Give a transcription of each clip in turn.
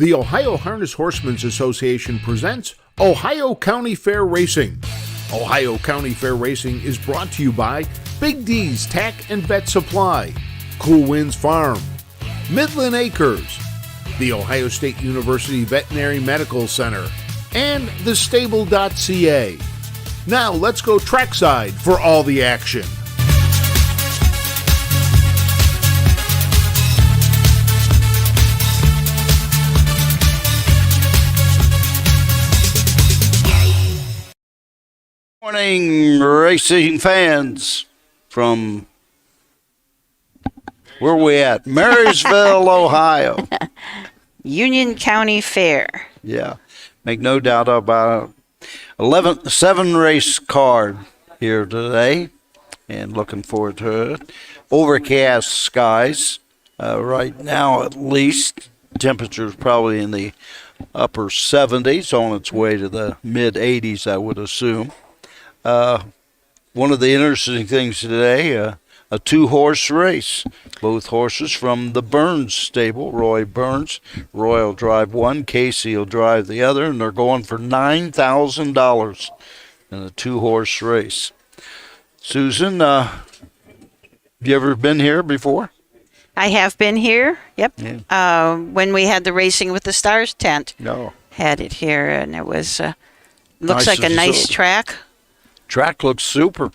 The Ohio Harness Horsemen's Association presents Ohio County Fair Racing. Ohio County Fair Racing is brought to you by Big D's Tack and Vet Supply, Cool Winds Farm, Midland Acres, the Ohio State University Veterinary Medical Center, and thestable.ca. Now let's go trackside for all the action. Morning, racing fans from, where are we at? Marysville, Ohio. Union County Fair. Yeah, make no doubt about it. 7 race card here today, and looking forward to it. Overcast skies right now, at least. Temperature's probably in the upper 70s, on its way to the mid 80s, I would assume. One of the interesting things today, a 2-horse race. Both horses from the Burns stable, Roy Burns. Roy will drive one, Casey will drive the other, and they're going for $9,000 in a 2-horse race. Susan, have you ever been here before? I have been here, yep. Yeah. When we had the Racing with the Stars tent. No. Had it here, and it was, looks Nice like a nice facility. track. Track looks super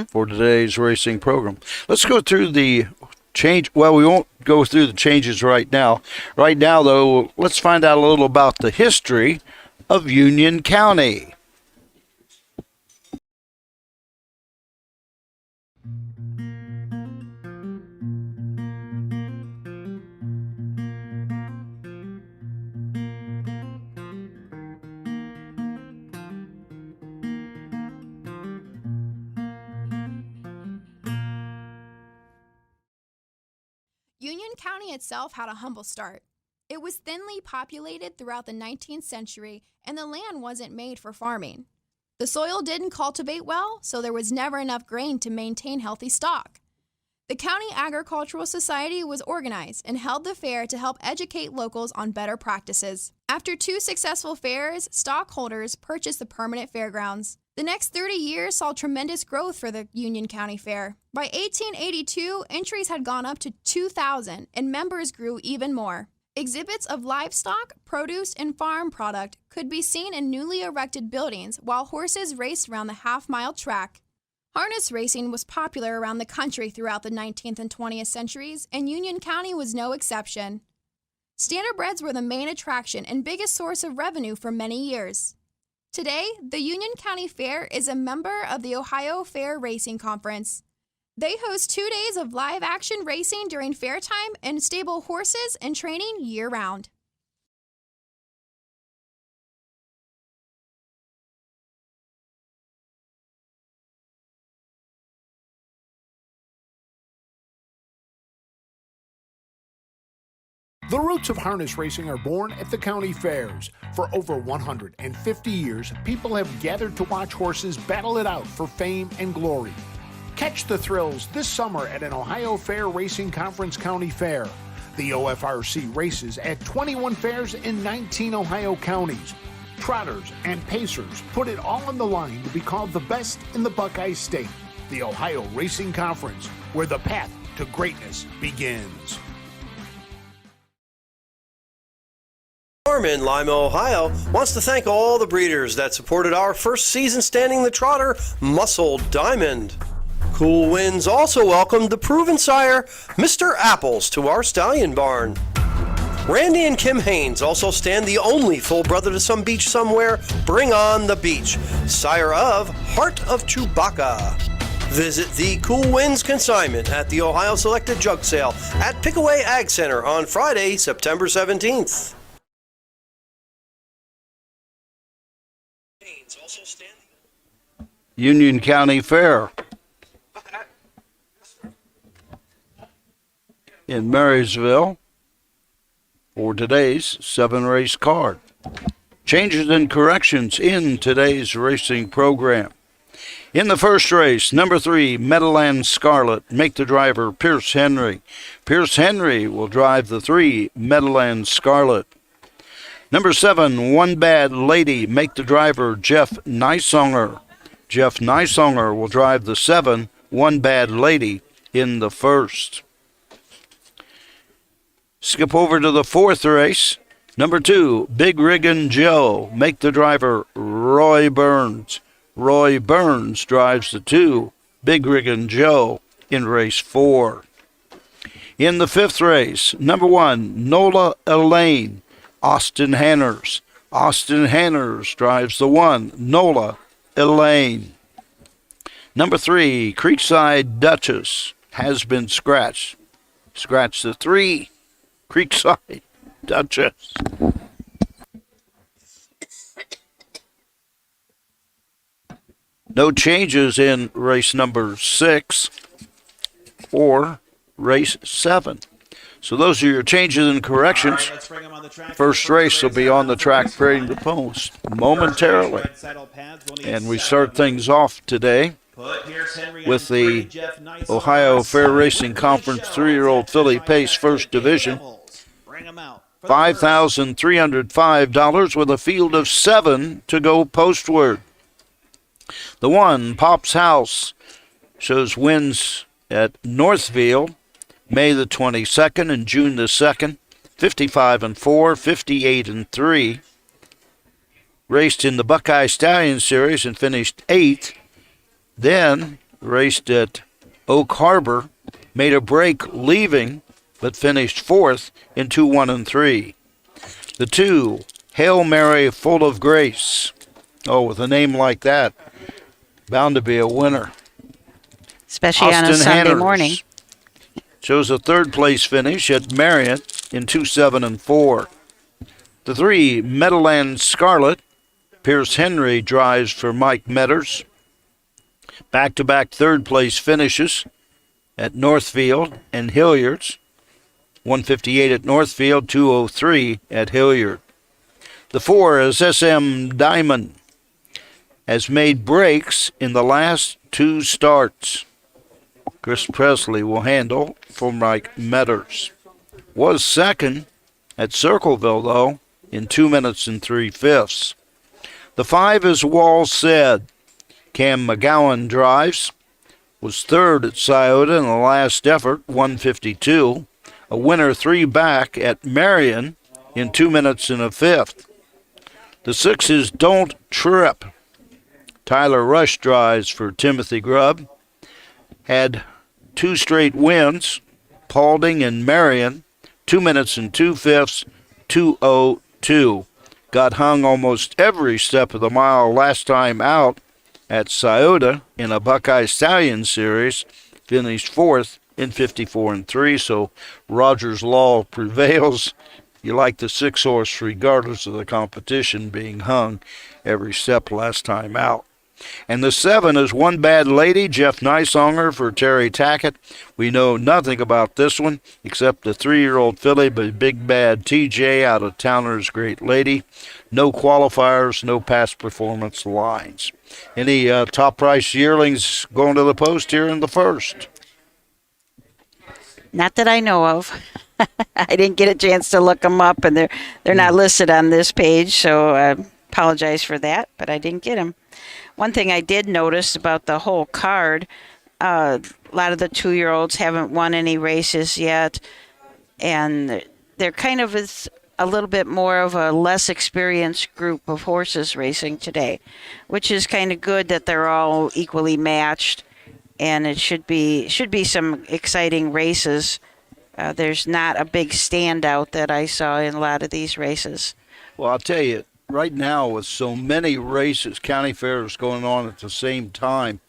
for today's racing program. Let's go through the change. Well, we won't go through the changes right now. Right now, though, let's find out a little about the history of Union County. Union County itself had a humble start. It was thinly populated throughout the 19th century, and the land wasn't made for farming. The soil didn't cultivate well, so there was never enough grain to maintain healthy stock. The County Agricultural Society was organized and held the fair to help educate locals on better practices. After 2 successful fairs, stockholders purchased the permanent fairgrounds. The next 30 years saw tremendous growth for the Union County Fair. By 1882, entries had gone up to 2,000, and members grew even more. Exhibits of livestock, produce, and farm product could be seen in newly erected buildings while horses raced around the half-mile track. Harness racing was popular around the country throughout the 19th and 20th centuries, and Union County was no exception. Standardbreds were the main attraction and biggest source of revenue for many years. Today, the Union County Fair is a member of the Ohio Fair Racing Conference. They host 2 days of live-action racing during fair time and stable horses and training year-round. The roots of harness racing are born at the county fairs. For over 150 years, people have gathered to watch horses battle it out for fame and glory. Catch the thrills this summer at an Ohio Fair Racing Conference County Fair. The OFRC races at 21 fairs in 19 Ohio counties. Trotters and pacers put it all on the line to be called the best in the Buckeye State. The Ohio Racing Conference, where the path to greatness begins. Farm in Lima, Ohio wants to thank all the breeders that supported our first season standing the trotter, Muscle Diamond. Cool Winds also welcomed the proven sire, Mr. Apples, to our stallion barn. Randy and Kim Haynes also stand the only full brother to some beach somewhere, Bring on the Beach, sire of Heart of Chewbacca. Visit the Cool Winds consignment at the Ohio Selected Jug Sale at Pickaway Ag Center on Friday, September 17th. Union County Fair in Marysville for today's 7-race card. Changes and corrections in today's racing program. In the first race, number 3, Meadowland Scarlet, make the driver Pierce Henry. Pierce Henry will drive the 3, Meadowland Scarlet. Number 7, One Bad Lady. Make the driver Jeff Nysonger. Jeff Nysonger will drive the 7, One Bad Lady, in the first. Skip over to the 4th race. Number 2, Big Riggin' Joe. Make the driver Roy Burns. Roy Burns drives the 2, Big Riggin' Joe, in race 4. In the 5th race, number 1, Nola Elaine. Austin Hanners. Austin Hanners drives the 1, Nola Elaine. Number 3, Creekside Duchess. Has been scratched. Scratch the 3, Creekside Duchess. No changes in race number 6 or race 7. So those are your changes and corrections. First race will be on the track parading the post momentarily. And we start things off today with the Ohio Fair Racing Conference 3-year-old filly pace first division. $5,305 with a field of 7 to go postward. The 1, Pop's House, shows wins at Northfield May the 22nd and June the 2nd, 55-4, 58-3. Raced in the Buckeye Stallion Series and finished 8th. Then raced at Oak Harbor, made a break leaving, but finished 4th in 2-1-3. The 2, Hail Mary Full of Grace. Oh, with a name like that, bound to be a winner. Especially on a Sunday morning. Shows a 3rd place finish at Marion in 2-7-4. The 3, Meadowland Scarlet. Pierce Henry drives for Mike Metters. Back-to-back 3rd place finishes at Northfield and Hilliard's. 158 at Northfield, 203 at Hilliard. The 4 is SM Diamond. Has made breaks in the last 2 starts. Chris Presley will handle for Mike Metters. Was 2nd at Circleville, though, in 2 minutes and 3/5. The 5 is Wall Said. Cam McGowan drives. Was 3rd at Scioto in the last effort, 152. A winner 3 back at Marion in 2 minutes and 1/5. The 6 is Don't Trip. Tyler Rush drives for Timothy Grubb. Had 2 straight wins, Paulding and Marion, 2 minutes and 2/5, 2:02. Got hung almost every step of the mile last time out at Scioto in a Buckeye Stallion Series. Finished 4th in 54-3, so Rogers' Law prevails. You like the 6-horse regardless of the competition being hung every step last time out. And the 7 is One Bad Lady, Jeff Nysonger for Terry Tackett. We know nothing about this one except the 3-year-old filly by Big Bad TJ out of Towner's Great Lady. No qualifiers, no past performance lines. Any top price yearlings going to the post here in the first? Not that I know of. I didn't get a chance to look them up, and they're not listed on this page, so I apologize for that, but I didn't get them. One thing I did notice about the whole card, a lot of the 2-year-olds haven't won any races yet, and they're kind of a little bit more of a less experienced group of horses racing today, which is kind of good that they're all equally matched, and it should be some exciting races. There's not a big standout that I saw in a lot of these races. Well, I'll tell you, right now with so many races, county fairs going on at the same time,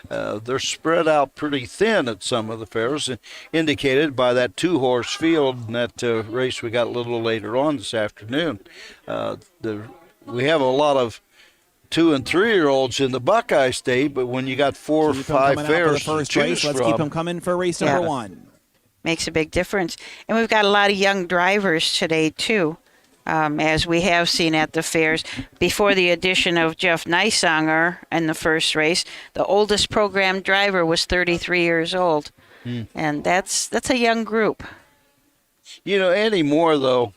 they're spread out pretty thin at some of the fairs, indicated by that 2-horse field and that race we got a little later on this afternoon. We have a lot of 2- and 3-year-olds in the Buckeye State, but when you got 4 or 5 fairs to choose from, let's keep them coming for race number 1. Makes a big difference. And we've got a lot of young drivers today, too. As we have seen at the fairs. Before the addition of Jeff Nysonger in the first race, the oldest program driver was 33 years old. And that's a young group. You know, anymore, though,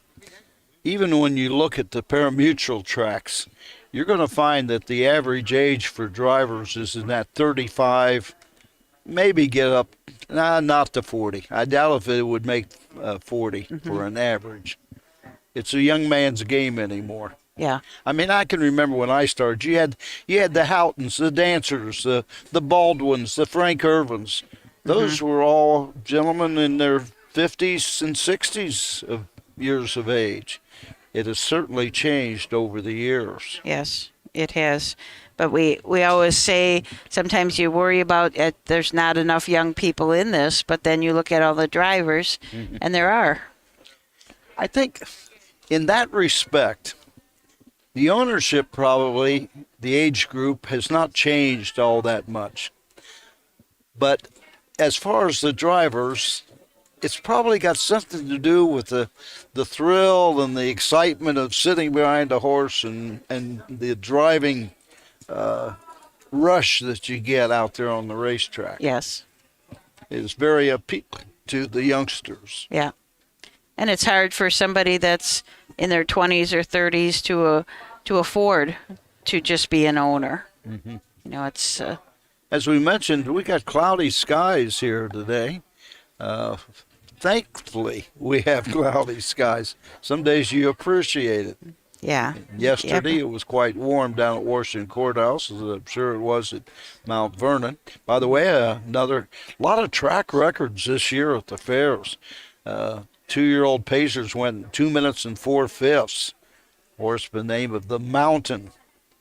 even when you look at the parimutuel tracks, you're going to find that the average age for drivers is in that 35, maybe get up, not to 40. I doubt if it would make 40 for an average. It's a young man's game anymore. Yeah. I mean, I can remember when I started. You had the Houghtons, the Dancers, the Baldwins, the Frank Irvins. Those were all gentlemen in their 50s and 60s of years of age. It has certainly changed over the years. Yes, it has. But we always say sometimes you worry about there's not enough young people in this, but then you look at all the drivers, and there are. I think in that respect, the ownership probably, the age group, has not changed all that much. But as far as the drivers, it's probably got something to do with the thrill and the excitement of sitting behind a horse and the driving rush that you get out there on the racetrack. Yes. It is very appealing to the youngsters. Yeah. And it's hard for somebody that's in their 20s or 30s to afford to just be an owner. You know, it's... As we mentioned, we got cloudy skies here today. Thankfully, we have cloudy skies. Some days you appreciate it. Yeah. Yesterday it was quite warm down at Washington Courthouse, as I'm sure it was at Mount Vernon. By the way, another lot of track records this year at the fairs. 2-year-old Pacers went 2 minutes and 4/5. Horse by the name of the Mountain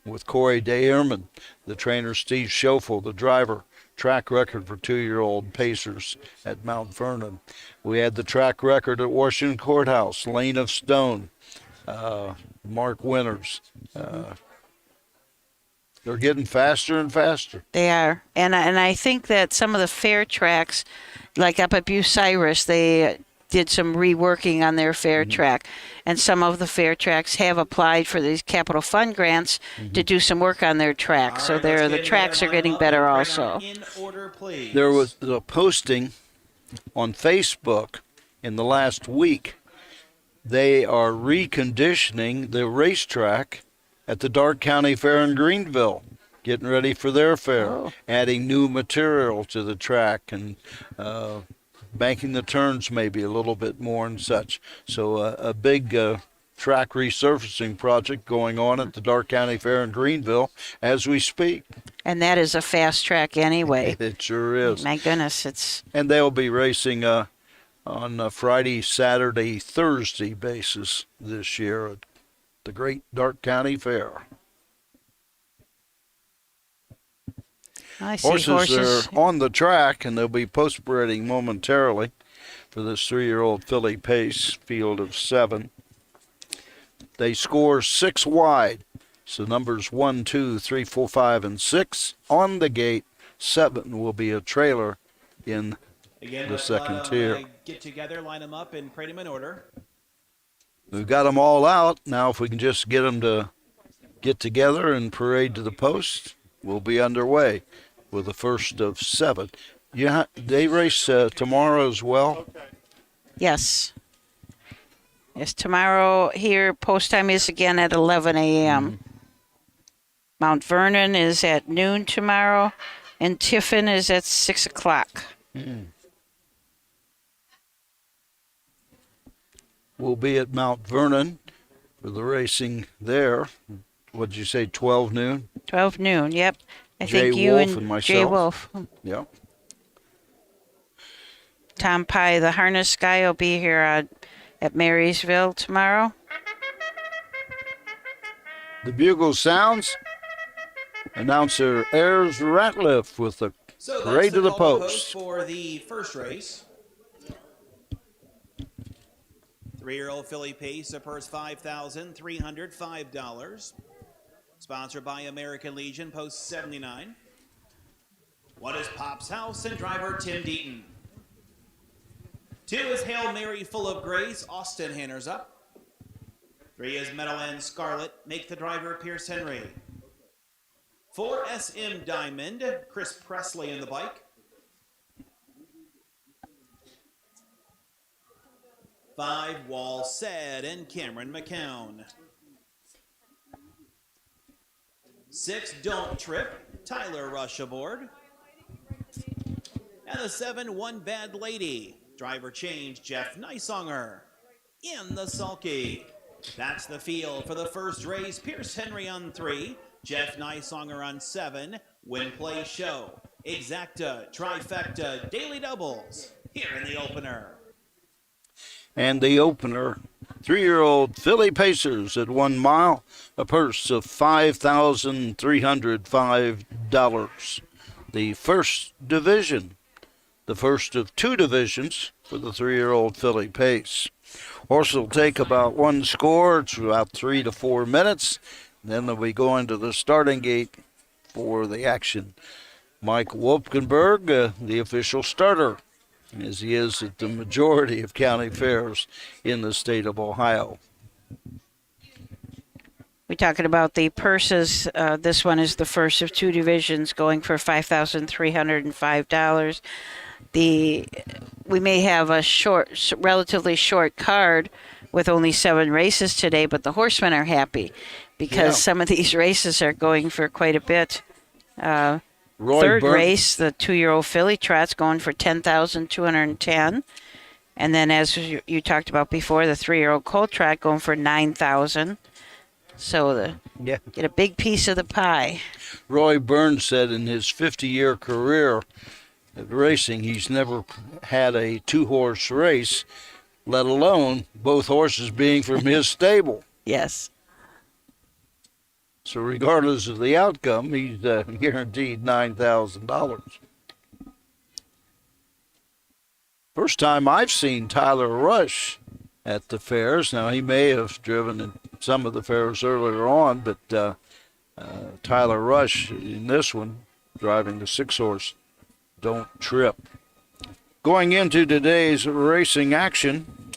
with Corey DeEhrman, the trainer Steve Schoeffel, the driver. Track record for 2-year-old Pacers at Mount Vernon. We had the track record at Washington Courthouse, Lane of Stone, Mark Winters. They're getting faster and faster. They are. And I think that some of the fair tracks, like up at Bucyrus, they did some reworking on their fair track. And some of the fair tracks have applied for these capital fund grants to do some work on their track. So the tracks are getting better also. In order, please. There was a posting on Facebook in the last week. They are reconditioning the racetrack at the Darke County Fair in Greenville, getting ready for their fair, adding new material to the track and banking the turns maybe a little bit more and such. So a big track resurfacing project going on at the Darke County Fair in Greenville as we speak. And that is a fast track anyway. It sure is. My goodness, it's... And they'll be racing on a Friday, Saturday, Thursday basis this year at the great Darke County Fair. I see Horses are on the track, and they'll be post-breeding momentarily for this 3-year-old filly Pace, field of 7. They score 6 wide, so numbers 1, 2, 3, 4, 5, and 6 on the gate. 7 will be a trailer in the second tier. Get together, line them up, and parade them in order. We've got them all out. Now, if we can just get them to get together and parade to the post, we'll be underway with the first of 7. They race tomorrow as well? Yes. Yes, tomorrow here, post time is again at 11 a.m. Mount Vernon is at noon tomorrow, and Tiffin is at 6 o'clock. We'll be at Mount Vernon for the racing there. What'd you say, 12 noon? 12 noon, yep. I Jay think you Wolf and Jay myself. Wolf. Yeah. Tom Pye, the harness guy, will be here at Marysville tomorrow. The bugle sounds. Announcer Ayers Ratliff with the parade to the post. For the first race. 3-year-old filly Pace, a purse $5,305. Sponsored by American Legion, post 79. 1 is Pop's House and driver Tim Deaton. 2 is Hail Mary Full of Grace, Austin Hanners up. 3 is Meadowland Scarlet, make the driver Pierce Henry. 4 SM Diamond, Chris Presley in the bike. 5, Wall Said and Cameron McCown. 6, Don't Trip, Tyler Rush aboard. And the 7, One Bad Lady, driver change, Jeff Neisonger. In the sulky. That's the field for the first race. Pierce Henry on 3, Jeff Neisonger on 7, Win Play Show, Exacta, Trifecta, Daily Doubles, here in the opener. And the opener, 3-year-old Philly Pacers at 1 mile, a purse of $5,305. The first division, the first of 2 divisions for the 3-year-old Philly Pace. Horse will take about 1 score. It's about 3 to 4 minutes. Then they'll be going to the starting gate for the action. Mike Wolfenberg, the official starter, as he is at the majority of county fairs in the state of Ohio. We're talking about the purses. This one is the first of 2 divisions, going for $5,305. We may have a relatively short card with only 7 races today, but the horsemen are happy because some of these races are going for quite a bit. Third race, the 2-year-old filly trot's going for $10,210. And then, as you talked about before, the 3-year-old colt trot going for $9,000. So get a big piece of the pie. Roy Burns said in his 50-year career at racing, he's never had a 2-horse race, let alone both horses being from his stable. Yes. So regardless of the outcome, he's guaranteed $9,000. First time I've seen Tyler Rush at the fairs. Now, he may have driven in some of the fairs earlier on, but Tyler Rush in this one, driving the 6-horse Don't Trip. Going into today's racing action,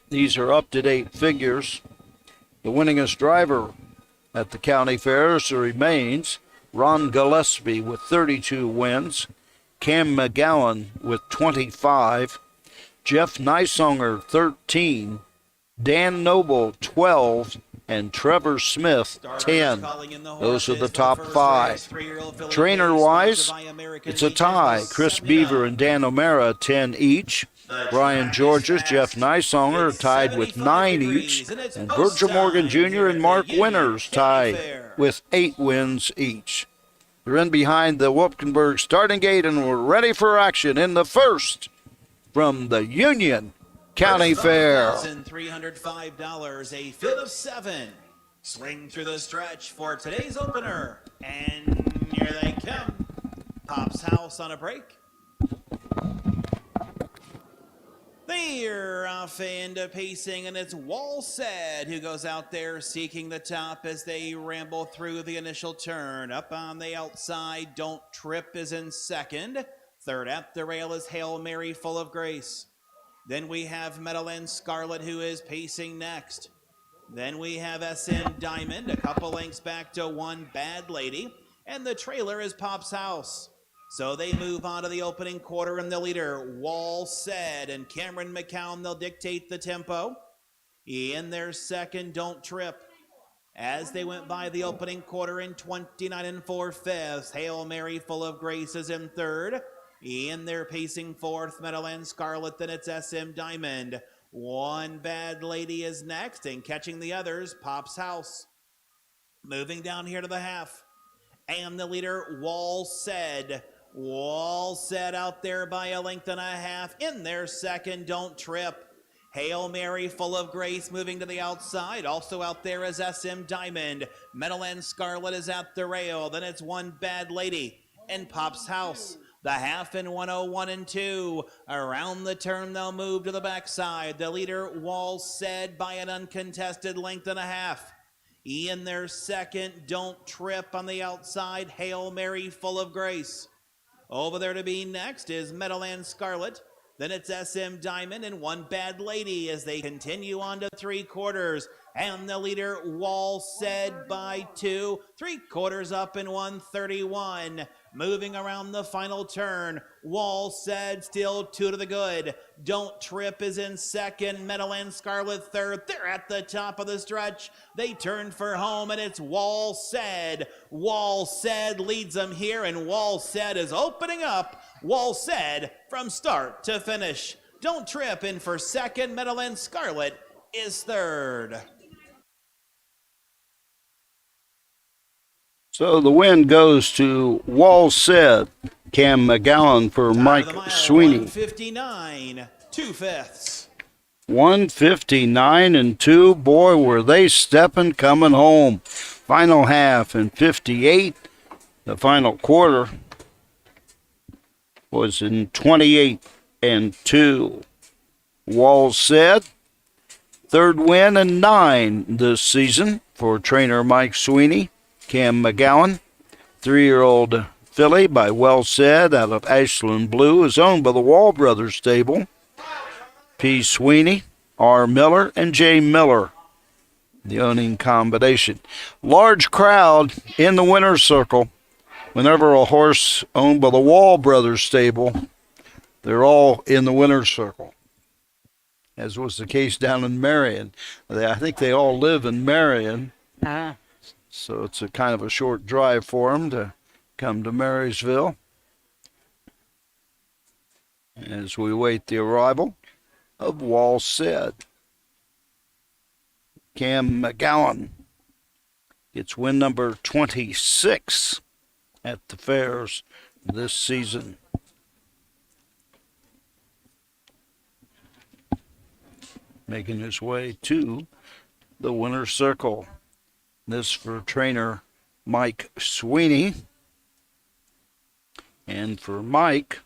these are up-to-date figures. The winningest driver at the county fairs remains Ron Gillespie with 32 wins, Cam McGowan with 25, Jeff Neisonger 13, Dan Noble 12, and Trevor Smith 10. Those are the top 5. Trainer-wise, it's a tie. Chris Beaver and Dan O'Mara 10 each. Brian Georges, Jeff Neisonger tied with 9 each, and Virgil Morgan Jr. and Mark Winters tied with 8 wins each. They're in behind the Wolfenberg starting gate, and we're ready for action in the first from the Union County Fair. $1,305, a field of 7. Swing through the stretch for today's opener, and here they come. Pop's House on a break. They're off into pacing, and it's Wall Said who goes out there seeking the top as they ramble through the initial turn. Up on the outside, Don't Trip is in second. Third at the rail is Hail Mary Full of Grace. Then we have Midland Scarlet who is pacing next. Then we have SM Diamond, a couple lengths back to One Bad Lady, and the trailer is Pop's House. So they move on to the opening quarter, and the leader, Wall Said, and Cameron McCown, they'll dictate the tempo. In their second, Don't Trip. As they went by the opening quarter in 29 4/5, Hail Mary Full of Grace is in third. In their pacing fourth, Midland Scarlet, then it's SM Diamond. One Bad Lady is next, and catching the others, Pop's House. Moving down here to the half. And the leader, Wall Said. Wall Said out there by a length and a half. In their second, Don't Trip. Hail Mary Full of Grace moving to the outside. Also out there is SM Diamond. Midland Scarlet is at the rail. Then it's One Bad Lady and Pop's House. The half in 101 and 2. Around the turn, they'll move to the backside. The leader, Wall Said, by an uncontested length and a half. In their second, Don't Trip on the outside. Hail Mary Full of Grace. Over there to be next is Midland Scarlet. Then it's SM Diamond and One Bad Lady as they continue on to 3/4. And the leader, Wall Said, by 2. 3/4 up in 131. Moving around the final turn, Wall Said still 2 to the good. Don't Trip is in second, Meadowland Scarlet third. They're at the top of the stretch. They turn for home, and it's Wall Said. Wall Said leads them here, and Wall Said is opening up. Wall Said from start to finish. Don't Trip in for second, Meadowland Scarlet is third. So the win goes to Wall Said. Cam McGowan for Mike Sweeney. 159, 2/5. 159 and 2. Boy, were they stepping coming home. Final half in 58. The final quarter was in 28 and 2. Wall Said. Third win and 9 this season for trainer Mike Sweeney. Cam McGowan, 3-year-old filly by Well Said out of Ashland Blue, is owned by the Wall Brothers stable. P. Sweeney, R. Miller, and J. Miller, the owning combination. Large crowd in the winner's circle. Whenever a horse owned by the Wall Brothers stable, they're all in the winner's circle, as was the case down in Marion. I think they all live in Marion. So it's a kind of a short drive for them to come to Marysville as we wait the arrival of Wall Said. Cam McGowan gets win number 26 at the fairs this season. Making his way to the winner's circle. This for trainer Mike Sweeney. And for Mike.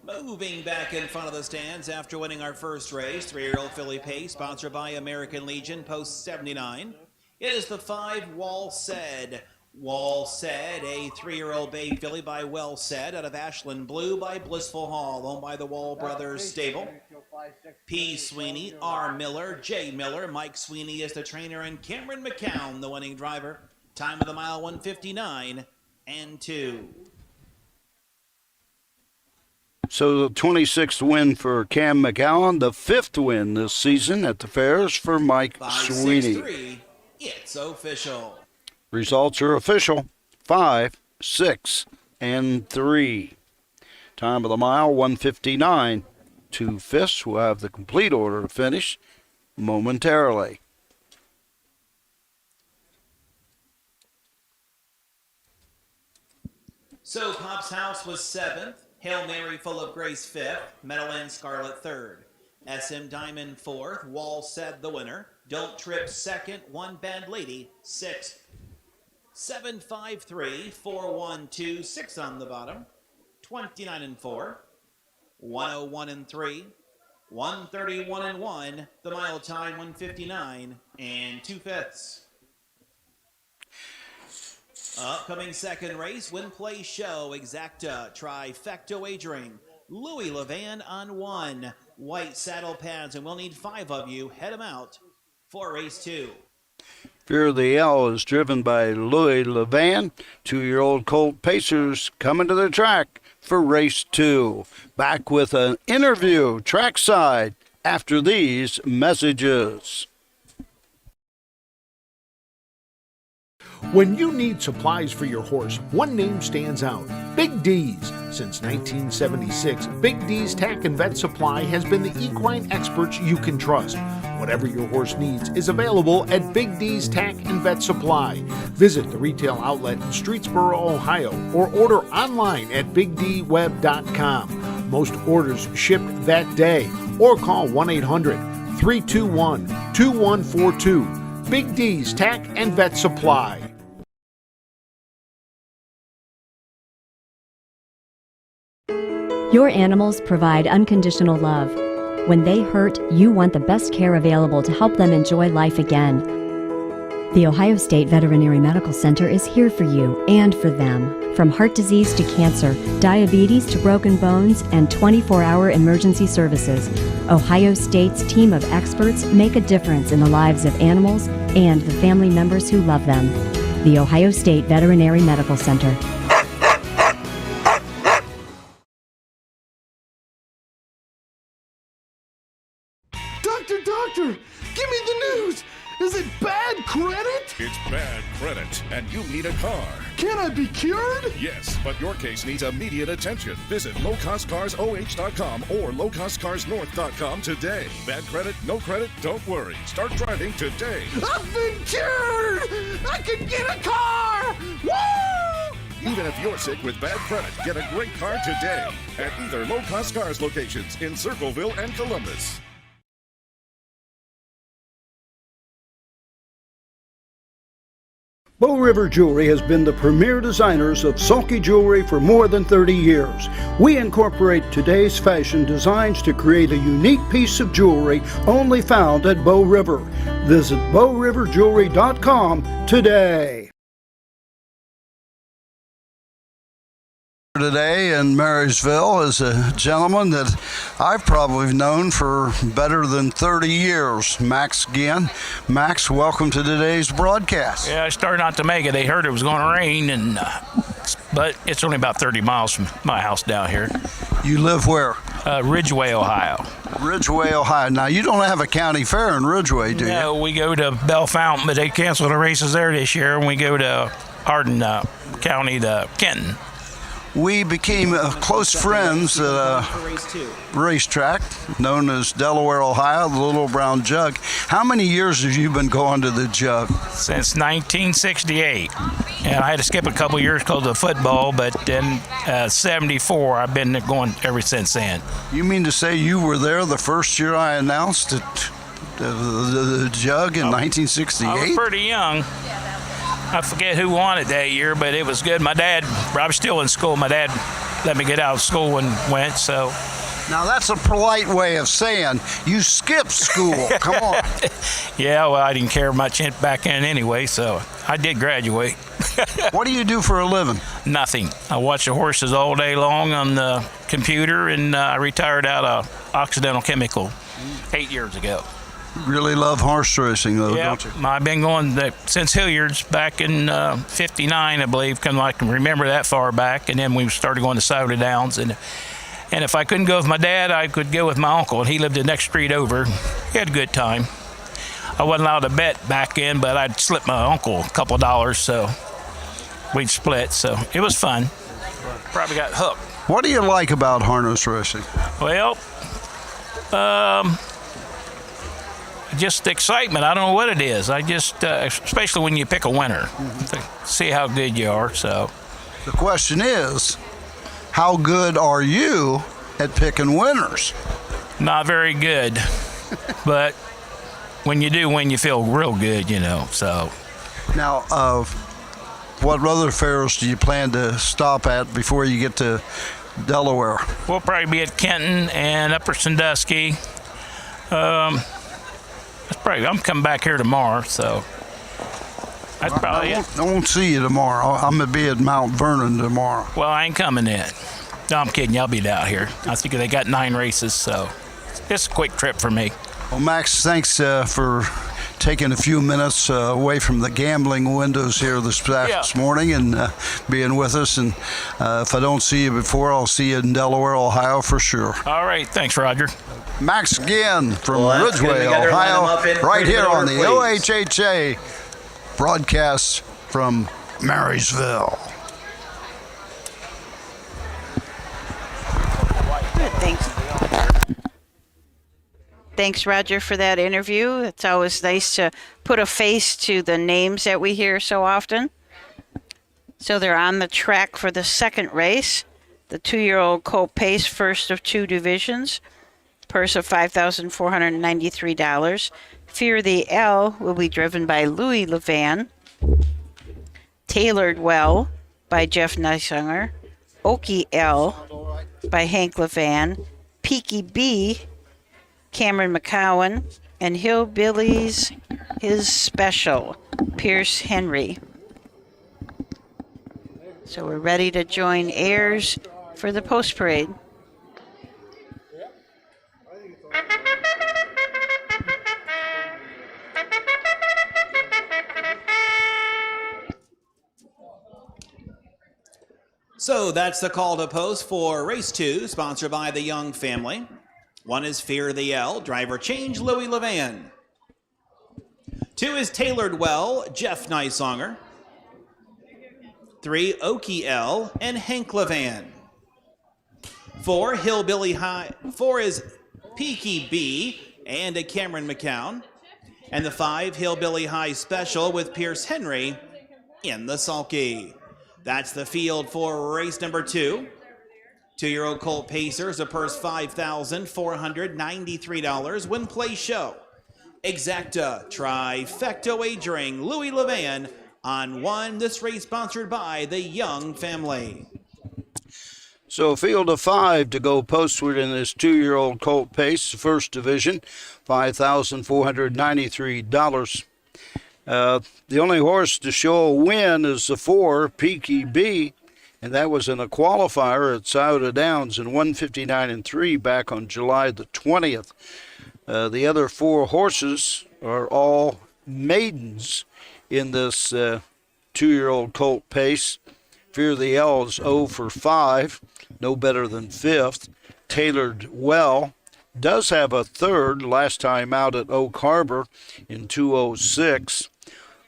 Moving back in front of the stands after winning our first race, 3-year-old filly Pace, sponsored by American Legion, post 79. It is the 5 Wall Said. Wall Said, a 3-year-old bay filly by Well Said out of Ashland Blue by Blissful Hall, owned by the Wall Brothers stable. P. Sweeney, R. Miller, J. Miller, Mike Sweeney is the trainer, and Cameron McCown, the winning driver. Time of the mile, 159 and 2. So the 26th win for Cam McGowan, the 5th win this season at the fairs for Mike Sweeney. 5-6-3, it's official. Results are official, 5, 6, and 3. Time of the mile, 159. 2/5. We'll have the complete order to finish momentarily. So Pop's House was 7th, Hail Mary Full of Grace 5th, Meadowland Scarlet 3rd, SM Diamond 4th, Wall Said the winner, Don't Trip 2nd, One Bad Lady 6th. 7-5-3, 4-1-2, 6 on the bottom, 29 and 4. 101 and 3, 131 and 1, the mile time 159 and 2/5. Upcoming second race, Win Play Show, Exacta, Trifecta Wagering, Louis Levan on 1, white saddle pads, and we'll need 5 of you. Head them out for race 2. Fear of the L is driven by Louis Levan. 2-year-old colt pacers coming to the track for race 2. Back with an interview trackside after these messages. When you need supplies for your horse, one name stands out: Big D's. Since 1976, Big D's Tack and Vet Supply has been the equine experts you can trust. Whatever your horse needs is available at Big D's Tack and Vet Supply. Visit the retail outlet in Streetsboro, Ohio, or order online at BigDWeb.com. Most orders shipped that day, or call 1-800-321-2142. Big D's Tack and Vet Supply. Your animals provide unconditional love. When they hurt, you want the best care available to help them enjoy life again. The Ohio State Veterinary Medical Center is here for you and for them. From heart disease to cancer, diabetes to broken bones, and 24-hour emergency services, Ohio State's team of experts make a difference in the lives of animals and the family members who love them. The Ohio State Veterinary Medical Center. Doctor, give me the news. Is it bad credit? It's bad credit, and you need a car. Can I be cured? Yes, but your case needs immediate attention. Visit lowcostcarsoh.com or lowcostcarsnorth.com today. Bad credit, no credit, don't worry. Start driving today. I've been cured! I can get a car! Woo! Even if you're sick with bad credit, get a great car today at either Low Cost Cars locations in Circleville and Columbus. Bow River Jewelry has been the premier designers of sulky jewelry for more than 30 years. We incorporate today's fashion designs to create a unique piece of jewelry only found at Bow River. Visit bowriverjewelry.com today. Today in Marysville is a gentleman that I've probably known for better than 30 years, Max Ginn. Max, welcome to today's broadcast. Yeah, I started not to make it. They heard it was going to rain, but it's only about 30 miles from my house down here. You live where? Ridgeway, Ohio. Ridgeway, Ohio. Now, you don't have a county fair in Ridgeway, do you? No, we go to Bell Fountain, but they canceled the races there this year, and we go to Hardin County to Kenton. We became close friends at a racetrack known as Delaware, Ohio, the Little Brown Jug. How many years have you been going to the Jug? Since 1968. And I had to skip a couple years because of football, but then 74, I've been going ever since then. You mean to say you were there the first year I announced it, the Jug in 1968? I was pretty young. I forget who won it that year, but it was good. My dad, I was still in school. My dad let me get out of school and went, so. Now, that's a polite way of saying you skipped school. Come on. Yeah, well, I didn't care much back then anyway, so I did graduate. What do you do for a living? Nothing. I watch the horses all day long on the computer, and I retired out of Occidental Chemical 8 years ago. Really love horse racing, though, yeah, don't you? I've been going since Hilliard's back in 59, I believe. I can remember that far back. And then we started going to Soda Downs. And if I couldn't go with my dad, I could go with my uncle. And he lived the next street over. He had a good time. I wasn't allowed to bet back in, but I'd slip my uncle a couple dollars, so we'd split. So it was fun. Probably got hooked. What do you like about harness racing? Well, just excitement. I don't know what it is. I just, especially when you pick a winner, to see how good you are. So, the question is, how good are you at picking winners? Not very good, but when you do win, you feel real good, So, now, what other fairs do you plan to stop at before you get to Delaware? We'll probably be at Kenton and Upper Sandusky. I'm coming back here tomorrow, so that's probably it. I won't see you tomorrow. I'm going to be at Mount Vernon tomorrow. Well, I ain't coming in. No, I'm kidding. I'll be down here. I think they got 9 races, so it's a quick trip for me. Well, Max, thanks for taking a few minutes away from the gambling windows here this morning and being with us. And if I don't see you before, I'll see you in Delaware, Ohio for sure. All right. Thanks, Roger. Max Ginn from Ridgeway, Ohio, right here on the OHHA broadcast from Marysville. Good, thanks. Thanks, Roger, for that interview. It's always nice to put a face to the names that we hear so often. So they're on the track for the second race. The 2-year-old Colt Pace, first of 2 divisions. Purse of $5,493. Fear the L will be driven by Louis Levan. Tailored Well by Jeff Neisinger. Okie L by Hank Levan. Peaky B, Cameron McCowan. And Hillbillies, his special, Pierce Henry. So we're ready to join Ayers for the post parade. So that's the call to post for race 2, sponsored by the Young family. 1 is Fear the L, driver change, Louis Levan. 2 is Tailored Well, Jeff Nysonger. 3, Okie L, and Hank Levan. 4, Hillbilly High. 4 is Peaky B and a Cameron McCown. And the 5, Hillbilly High Special with Pierce Henry in the sulky. That's the field for race number 2. 2-year-old Colt Pacers, a purse $5,493. Win, play, show. Exacta, trifecta wagering, Louis Levan on 1. This race sponsored by the Young family. So a field of 5 to go postward in this 2-year-old Colt Pace, first division, $5,493. The only horse to show a win is the 4, Peaky B, and that was in a qualifier at Scioto Downs in 159-3 back on July the 20th. The other 4 horses are all maidens in this 2-year-old Colt Pace. Fear the L is 0 for 5, no better than 5th. Tailored Well does have a 3rd, last time out at Oak Harbor in 206.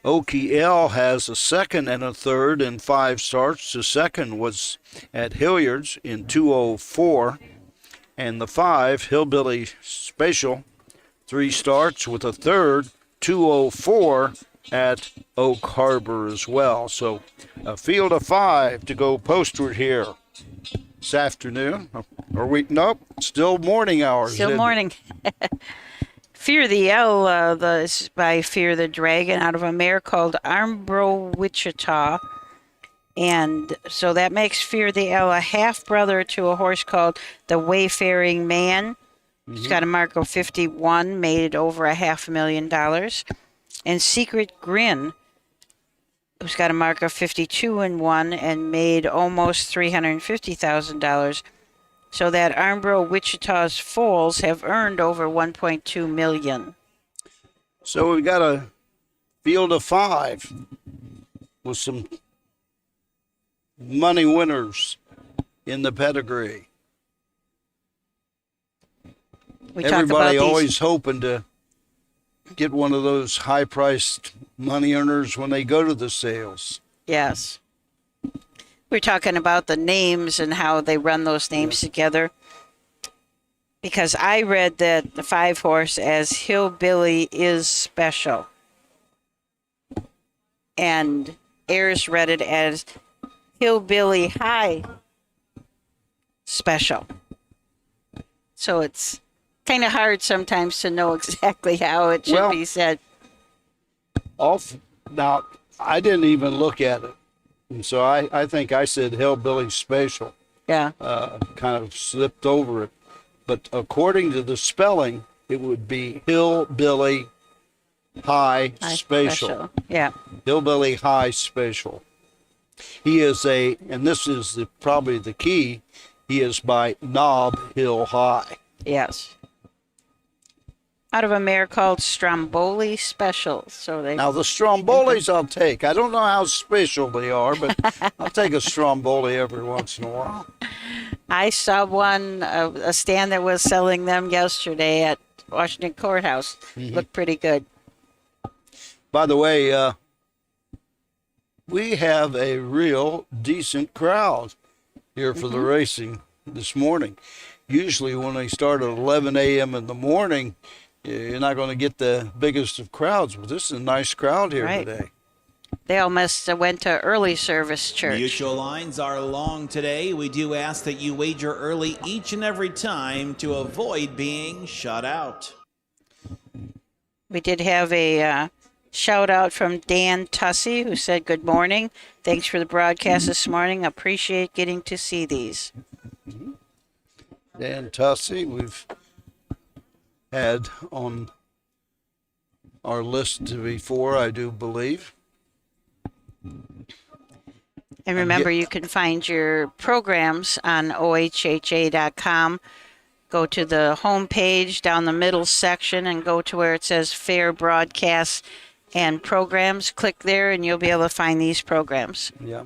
Okie L has a 2nd and a 3rd in 5 starts. The 2nd was at Hilliard's in 204. And the 5, Hillbilly Special, 3 starts with a 3rd, 204 at Oak Harbor as well. So a field of 5 to go postward here this afternoon. Nope, still morning hours. Still morning. Fear the L is by Fear the Dragon out of a mare called Armbro Wichita. And so that makes Fear the L a half-brother to a horse called the Wayfaring Man. He's got a mark of 51, made over $500,000. And Secret Grin, who's got a mark of 52-1 and made almost $350,000. So that Armbro Wichita's foals have earned over $1.2 million. So we've got a field of 5 with some money winners in the pedigree. Everybody always hoping to get one of those high-priced money earners when they go to the sales. Yes. We're talking about the names and how they run those names together. Because I read that the 5 horse as Hillbilly is Special. And Ayers read it as Hillbilly High Special. So it's kind of hard sometimes to know exactly how it should be said. Now, I didn't even look at it. And so I think I said Hillbilly Special. Yeah. Kind of slipped over it. But according to the spelling, it would be Hillbilly High Special. Yeah. Hillbilly High Special. He is and this is probably the key, he is by Knob Hill High. Yes. Out of a mare called Stromboli Special. Now the Strombolis I'll take. I don't know how special they are, but I'll take a Stromboli every once in a while. I saw one, a stand that was selling them yesterday at Washington Courthouse. Looked pretty good. By the way, we have a real decent crowd here for the racing this morning. Usually when they start at 11 a.m. in the morning, you're not going to get the biggest of crowds, but this is a nice crowd here today. They all must have went to early service church. Mutual lines are long today. We do ask that you wager early each and every time to avoid being shut out. We did have a shout out from Dan Tussey, who said, "Good morning. Thanks for the broadcast this morning. Appreciate getting to see these." Dan Tussey, we've had on our list before, I do believe. And remember, you can find your programs on ohha.com. Go to the home page down the middle section and go to where it says Fair Broadcasts and Programs. Click there and you'll be able to find these programs. Yeah.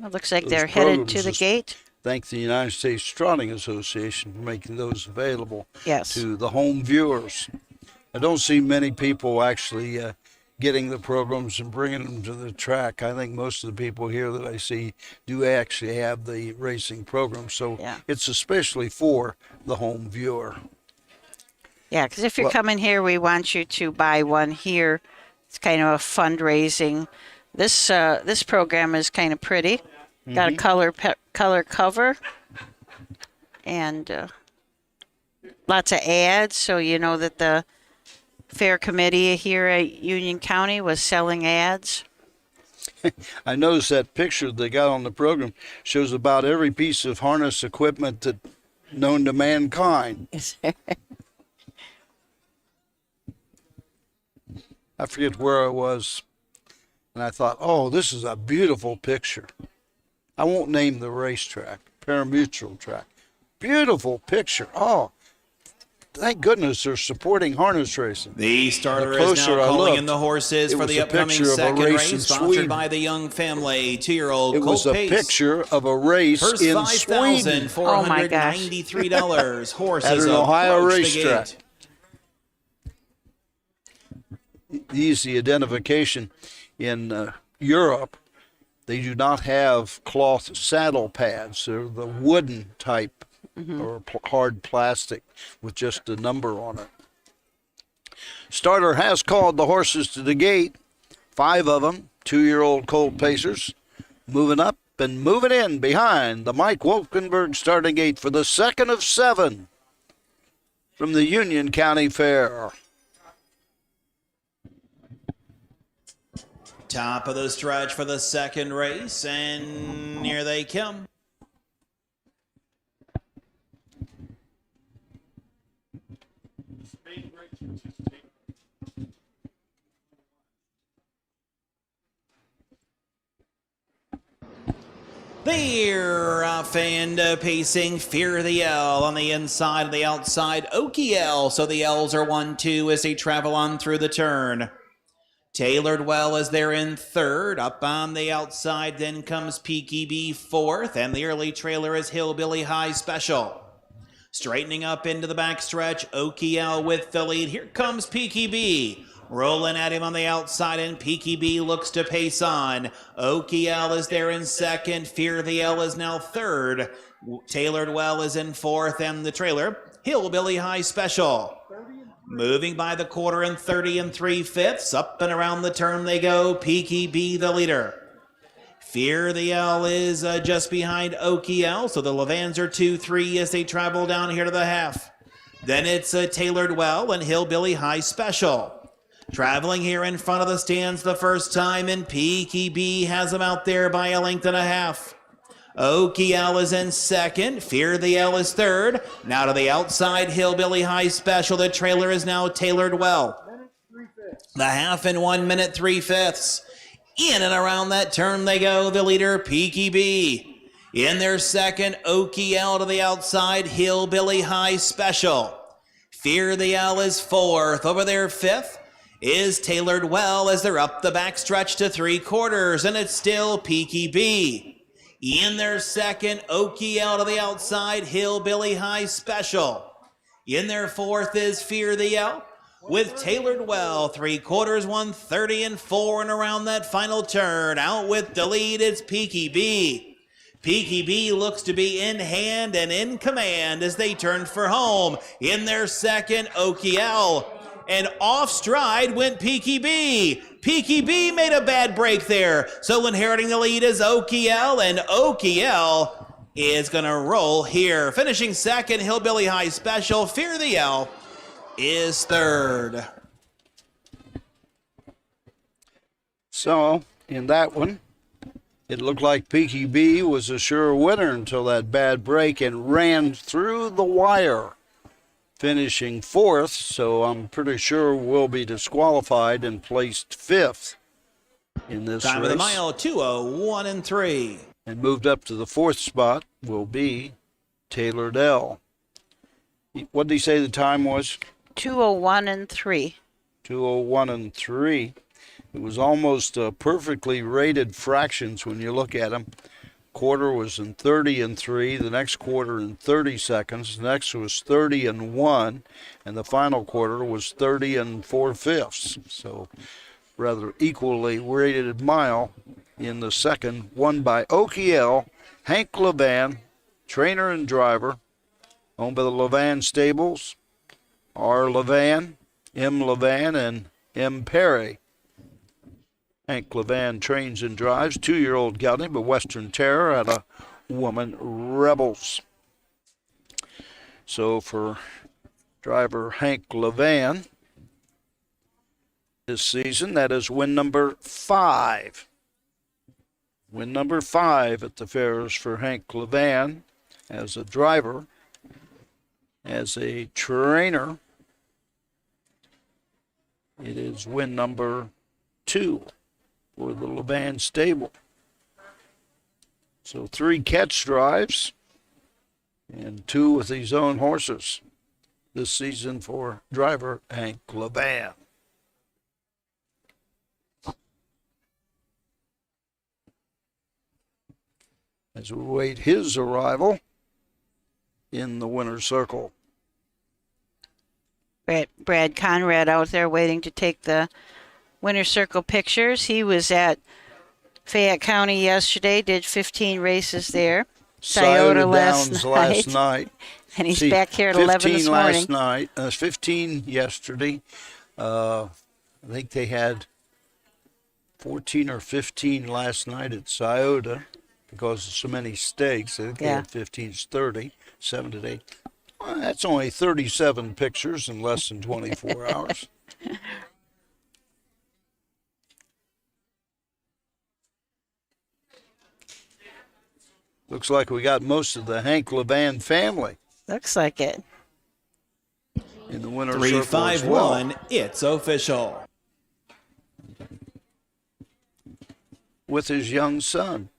It looks like they're headed to the gate. thank the United States Trotting Association for making those available Yes. to the home viewers. I don't see many people actually getting the programs and bringing them to the track. I think most of the people here that I see do actually have the racing program, so it's especially for the home viewer. Yeah, because if you're coming here, we want you to buy one here. It's kind of a fundraising. This program is kind of pretty. Got a color cover, and lots of ads, so you know that the fair committee here at Union County was selling ads. I noticed that picture they got on the program shows about every piece of harness equipment that known to mankind. I forget where I was, and I thought, oh, this is a beautiful picture. I won't name the racetrack, Parimutuel track. Beautiful picture. Oh, thank goodness they're supporting harness racing. The starter is now calling in the horses for the upcoming second race, sponsored by the Young Family 2-year-old Colt Pace. It was a picture of a race in Sweden. $5,493. Horses at an Ohio approach racetrack. The gate. Easy identification in Europe. They do not have cloth saddle pads. They're the wooden type or hard plastic with just a number on it. Starter has called the horses to the gate. 5 of them, 2-year-old Colt Pacers, moving up and moving in behind the Mike Wolkenberg starting gate for the second of 7 from the Union County Fair. Top of the stretch for the second race, and here they come. They're off and pacing Fear the L on the inside, of the outside Okie L. So the L's are 1-2 as they travel on through the turn. Tailored Well as they're in third. Up on the outside then comes Peaky B fourth, and the early trailer is Hillbilly High Special. Straightening up into the backstretch, Okie L with the lead. Here comes Peaky B. Rolling at him on the outside, and Peaky B looks to pace on. Okie L is there in second. Fear the L is now third. Tailored Well is in fourth, and the trailer, Hillbilly High Special. Moving by the quarter and 30 3/5. Up and around the turn they go. Peaky B the leader. Fear the L is just behind Okie L, so the Levans are 2-3 as they travel down here to the half. Then it's Tailored Well and Hillbilly High Special. Traveling here in front of the stands the first time, and Peaky B has them out there by a length and a half. Okie L is in second. Fear the L is third. Now to the outside, Hillbilly High Special. The trailer is now Tailored Well. The half in 1 minute 3/5. In and around that turn they go. The leader, Peaky B. In their second, Okie L to the outside, Hillbilly High Special. Fear the L is fourth. Over their fifth is Tailored Well as they're up the backstretch to 3/4, and it's still Peaky B. In their second, Okie L to the outside, Hillbilly High Special. In their fourth is Fear the L with Tailored Well, 3/4, 1:30 and 4, and around that final turn. Out with the lead, it's Peaky B. Peaky B looks to be in hand and in command as they turn for home. In their second, Okie L. And off stride went Peaky B. Peaky B made a bad break there. So inheriting the lead is Okie L, and Okie L is going to roll here. Finishing second, Hillbilly High Special. Fear the L is third. So, in that one, it looked like Peaky B was a sure winner until that bad break and ran through the wire, finishing fourth, so I'm pretty sure we'll be disqualified and placed fifth in this Time race. of the mile, 2:01 3. And moved up to the fourth spot will be Tailored L. What did he say the time was? 2:01 3. 2:01 3. It was almost perfectly rated fractions when you look at them. quarter was in 30 and 3, the next quarter in 30 seconds, the next was 30 and 1, and the final quarter was 30 and 4/5. So rather equally rated mile in the second, won by Okiel, Hank Levan, trainer and driver, owned by the Levan Stables, R. Levan, M. Levan, and M. Perry. Hank Levan trains and drives 2-year-old gelding, but Western Terror out of Woman Rebels. So for driver Hank Levan this season, that is win number 5. Win number 5 at the fairs for Hank Levan as a driver, as a trainer. It is win number 2 for the Levan stable. So 3 catch drives and 2 with his own horses this season for driver Hank Levan. As we wait his arrival in the winner's circle. Brad Conrad out there waiting to take the winner's circle pictures. He was at Fayette County yesterday, did 15 races there. Scioto last night. And he's back here at 11 this morning. 15 last night, 15 yesterday. I think they had 14 or 15 last night at Scioto because of so many stakes. I think they had 15, 30, 7 today. Well, that's only 37 pictures in less than 24 hours. Looks like we got most of the Hank Levan family. Looks like it. In the winner's circle as 3-5-1, well. it's official. With his young son.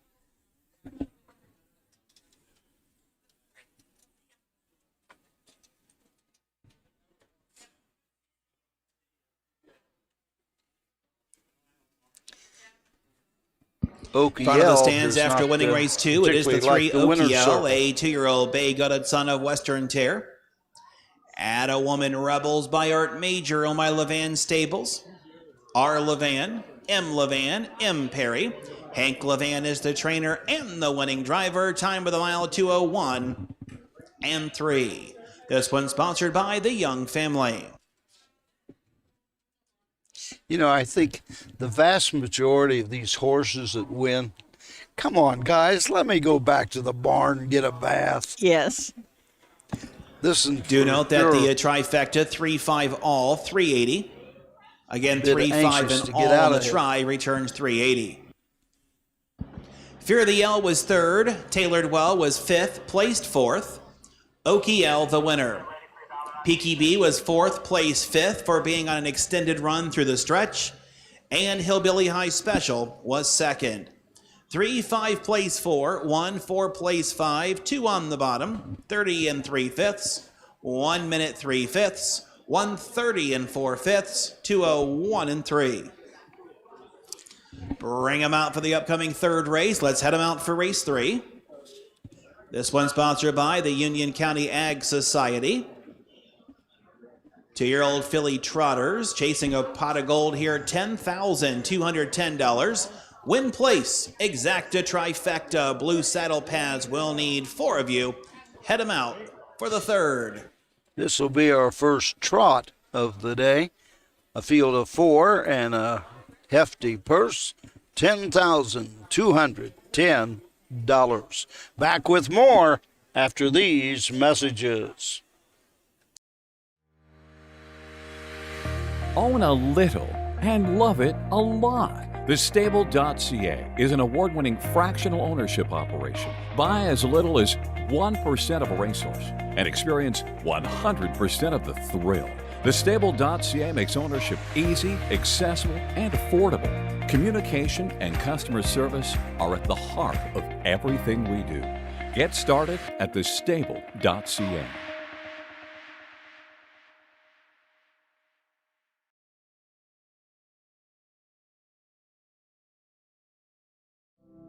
Front of the stands after winning race 2, it is the 3 Okiel, a 2-year-old bay-gutted son of Western Terror. Add a Woman Rebels by Art Major on my Levan Stables. R. Levan, M. Perry. Hank Levan is the trainer and the winning driver. Time of the mile 2:01 and 3. This one sponsored by the Young family. You know, I think the vast majority of these horses that win, come on, guys, let me go back to the barn and get a bath. Yes. Do note that the trifecta, 3-5 all, 380. Again, 3-5 and all on the try returns 380. Fear of the Yell was 3rd. Tailored Well was 5th, placed 4th. Okiel the winner. Peaky B was 4th, placed 5th for being on an extended run through the stretch. And Hillbilly High Special was 2nd. 3-5 place 4, 1-4 place 5, 2 on the bottom, 30 and 3/5, 1 minute 3/5, 1:30 and 4/5, 2:01 and 3. Bring them out for the upcoming 3rd race. Let's head them out for race 3. This one sponsored by the Union County Ag Society. 2-year-old filly trotters chasing a pot of gold here, $10,210. Win place, exacta trifecta, blue saddle pads. We'll need 4 of you. Head them out for the 3rd. This will be our first trot of the day. A field of 4 and a hefty purse, $10,210. Back with more after these messages. Own a little and love it a lot. TheStable.ca is an award-winning fractional ownership operation. Buy as little as 1% of a racehorse and experience 100% of the thrill. TheStable.ca makes ownership easy, accessible, and affordable. Communication and customer service are at the heart of everything we do. Get started at TheStable.ca.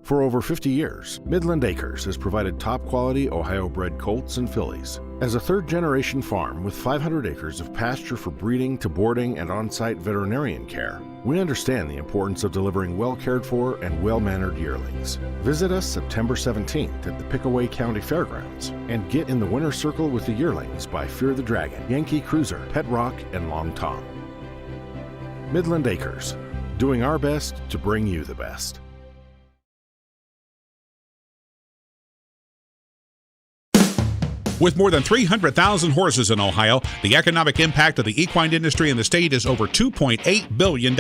For over 50 years, Midland Acres has provided top-quality Ohio-bred colts and fillies. As a third-generation farm with 500 acres of pasture for breeding to boarding and on-site veterinarian care, we understand the importance of delivering well-cared-for and well-mannered yearlings. Visit us September 17th at the Pickaway County Fairgrounds and get in the winner's circle with the yearlings by Fear the Dragon, Yankee Cruiser, Pet Rock, and Long Tom. Midland Acres, doing our best to bring you the best. With more than 300,000 horses in Ohio, the economic impact of the equine industry in the state is over $2.8 billion.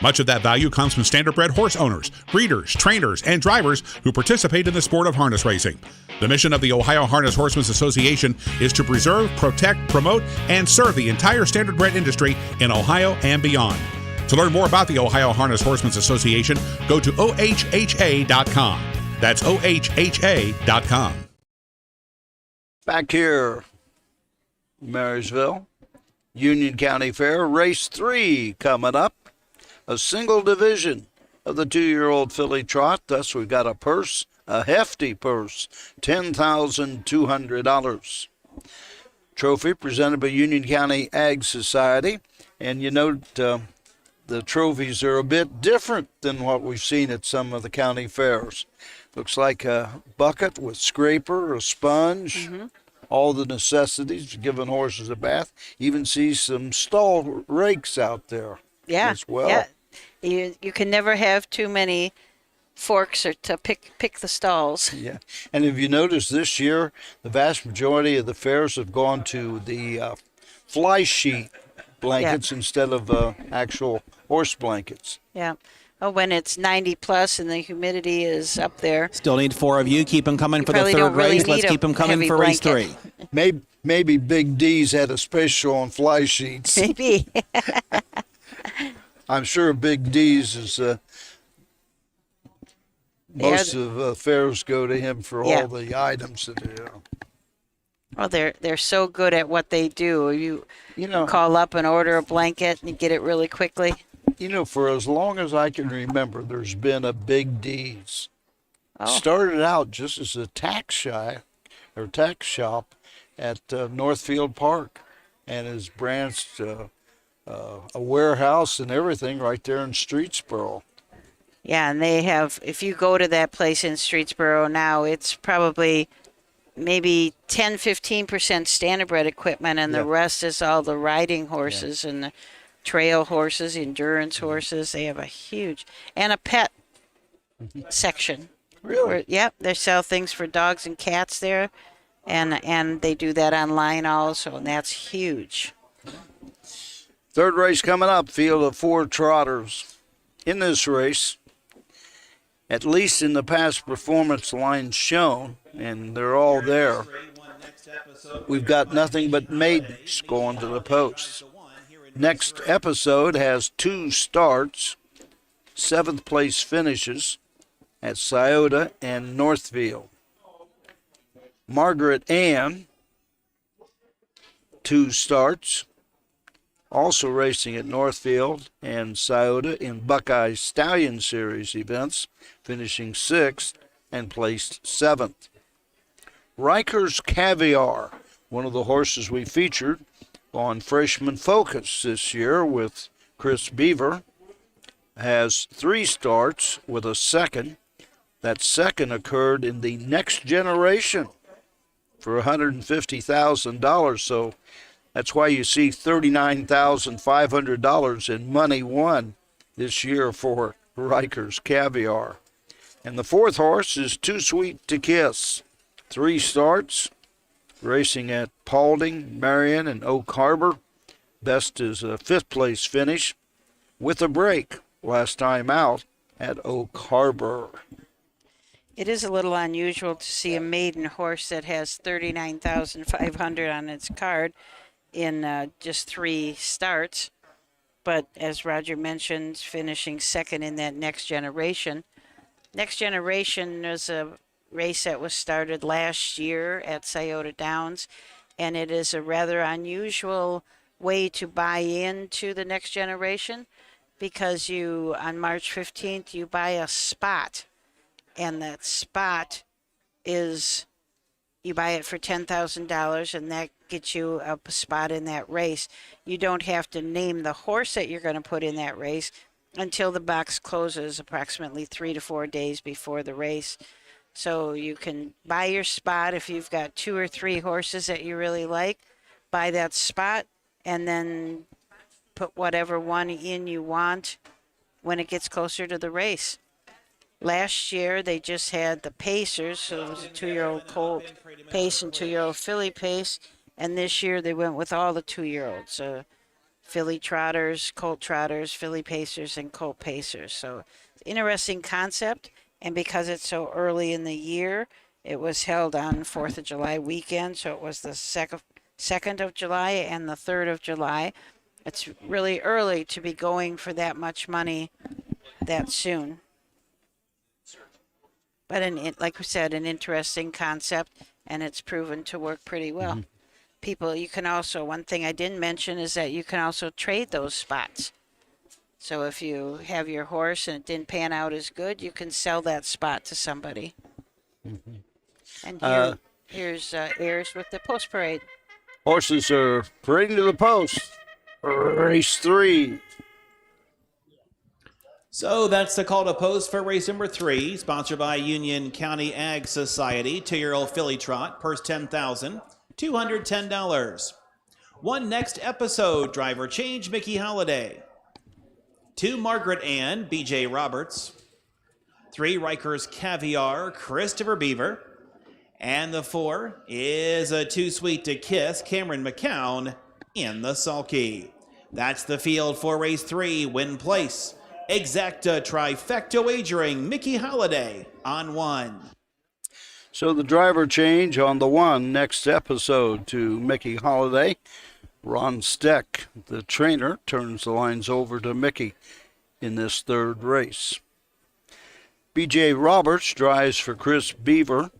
Much of that value comes from standardbred horse owners, breeders, trainers, and drivers who participate in the sport of harness racing. The mission of the Ohio Harness Horsemen's Association is to preserve, protect, promote, and serve the entire standardbred industry in Ohio and beyond. To learn more about the Ohio Harness Horsemen's Association, go to ohha.com. That's ohha.com. Back here, Marysville, Union County Fair, race 3 coming up. A single division of the 2-year-old filly trot. Thus, we've got a purse, a hefty purse, $10,200. Trophy presented by Union County Ag Society. And you note the trophies are a bit different than what we've seen at some of the county fairs. Looks like a bucket with scraper, a sponge, all the necessities for giving horses a bath. Even see some stall rakes out there as well. Yeah. You can never have too many forks or to pick the stalls. Yeah. And if you notice this year, the vast majority of the fairs have gone to the fly sheet blankets instead of actual horse blankets. Yeah. Oh, when it's 90 plus and the humidity is up there. Still need 4 of you. Keep them coming for the probably third don't really race. Let's need keep a them coming heavy for race blanket. 3. Maybe Big D's had a special on fly sheets. Maybe. I'm sure Big D's is most of fairs go to him for all the items that Well, they're so good at what they do. You call up and order a blanket and you get it really quickly. You know, for as long as I can remember, there's been a Big D's. Started out just as a tax shop at Northfield Park, and has branched a warehouse and everything right there in Streetsboro. Yeah, and they have, if you go to that place in Streetsboro now, it's probably maybe 10-15% standardbred equipment, and the rest is all the riding horses and the trail horses, endurance horses. They have a huge, and a pet section. Really? They sell things for dogs and cats there, and they do that online also, and that's huge. Third race coming up, field of 4 trotters. In this race, at least in the past performance lines shown, and they're all there, we've got nothing but maidens going to the posts. Next episode has 2 starts, 7th place finishes at Scioto and Northfield. Margaret Ann, 2 starts, also racing at Northfield and Scioto in Buckeye Stallion Series events, finishing 6th and placed 7th. Riker's Caviar, one of the horses we featured on Freshman Focus this year with Chris Beaver, has 3 starts with a second. That second occurred in the Next Generation for $150,000, so that's why you see $39,500 in money won this year for Riker's Caviar. And the 4th horse is Too Sweet to Kiss. 3 starts, racing at Paulding, Marion, and Oak Harbor. Best is a 5th place finish with a break last time out at Oak Harbor. It is a little unusual to see a maiden horse that has $39,500 on its card in just 3 starts. But as Roger mentioned, finishing 2nd in that Next Generation. Next Generation is a race that was started last year at Scioto Downs, and it is a rather unusual way to buy into the Next Generation, because you, on March 15th, you buy a spot and that spot is, you buy it for $10,000, and that gets you a spot in that race. You don't have to name the horse that you're going to put in that race until the box closes approximately 3 to 4 days before the race. So you can buy your spot if you've got 2 or 3 horses that you really like, buy that spot, and then put whatever one in you want when it gets closer to the race. Last year, they just had the Pacers, so it was a 2-year-old colt pace and 2-year-old filly pace. And this year, they went with all the 2-year-olds, filly trotters, colt trotters, filly pacers, and colt pacers. So, interesting concept. And because it's so early in the year, it was held on 4th of July weekend. So it was the 2nd of July and the 3rd of July. It's really early to be going for that much money that soon. But like we said, an interesting concept, and it's proven to work pretty well. Mm-hmm. People, you can also, one thing I didn't mention is that you can also trade those spots. So if you have your horse and it didn't pan out as good, you can sell that spot to somebody. Mm-hmm. And here's Ayers with the post parade. Horses are parading to the post. Race 3. So that's the call to post for race number 3, sponsored by Union County Ag Society. 2-year-old filly trot, purse $10,210. 1 next episode, driver change, Mickey Holiday. 2 Margaret Ann, B.J. Roberts. 3 Rikers Caviar, Christopher Beaver. And the 4 is a Too Sweet to Kiss, Cameron McCown in the sulky. That's the field for race 3, win place. Exacta trifecta wagering, Mickey Holiday on 1. So the driver change on the 1 next episode to Mickey Holiday. Ron Steck, the trainer, turns the lines over to Mickey in this 3rd race. B.J. Roberts drives for Chris Beaver,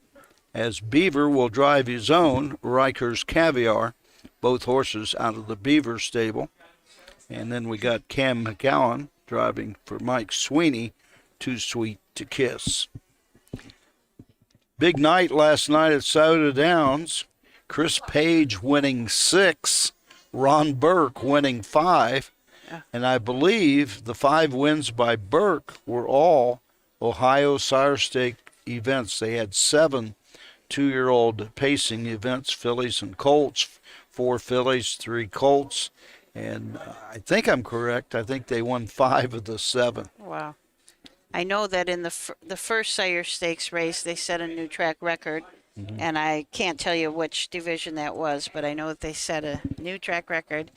as Beaver will drive his own Rikers Caviar, both horses out of the Beaver stable. And then we got Cam McCowan driving for Mike Sweeney, Too Sweet to Kiss. Big night last night at Sauter Downs. Chris Page winning 6, Ron Burke winning 5, and I believe the 5 wins by Burke were all Ohio Sire Stake events. They had 7 2-year-old pacing events, fillies and colts, 4 fillies, 3 colts. And I think I'm correct. I think they won 5 of the 7. Wow. I know that in the first Sire Stakes race, they set a new track record. Mm-hmm. And I can't tell you which division that was, but I know that they set a new track record.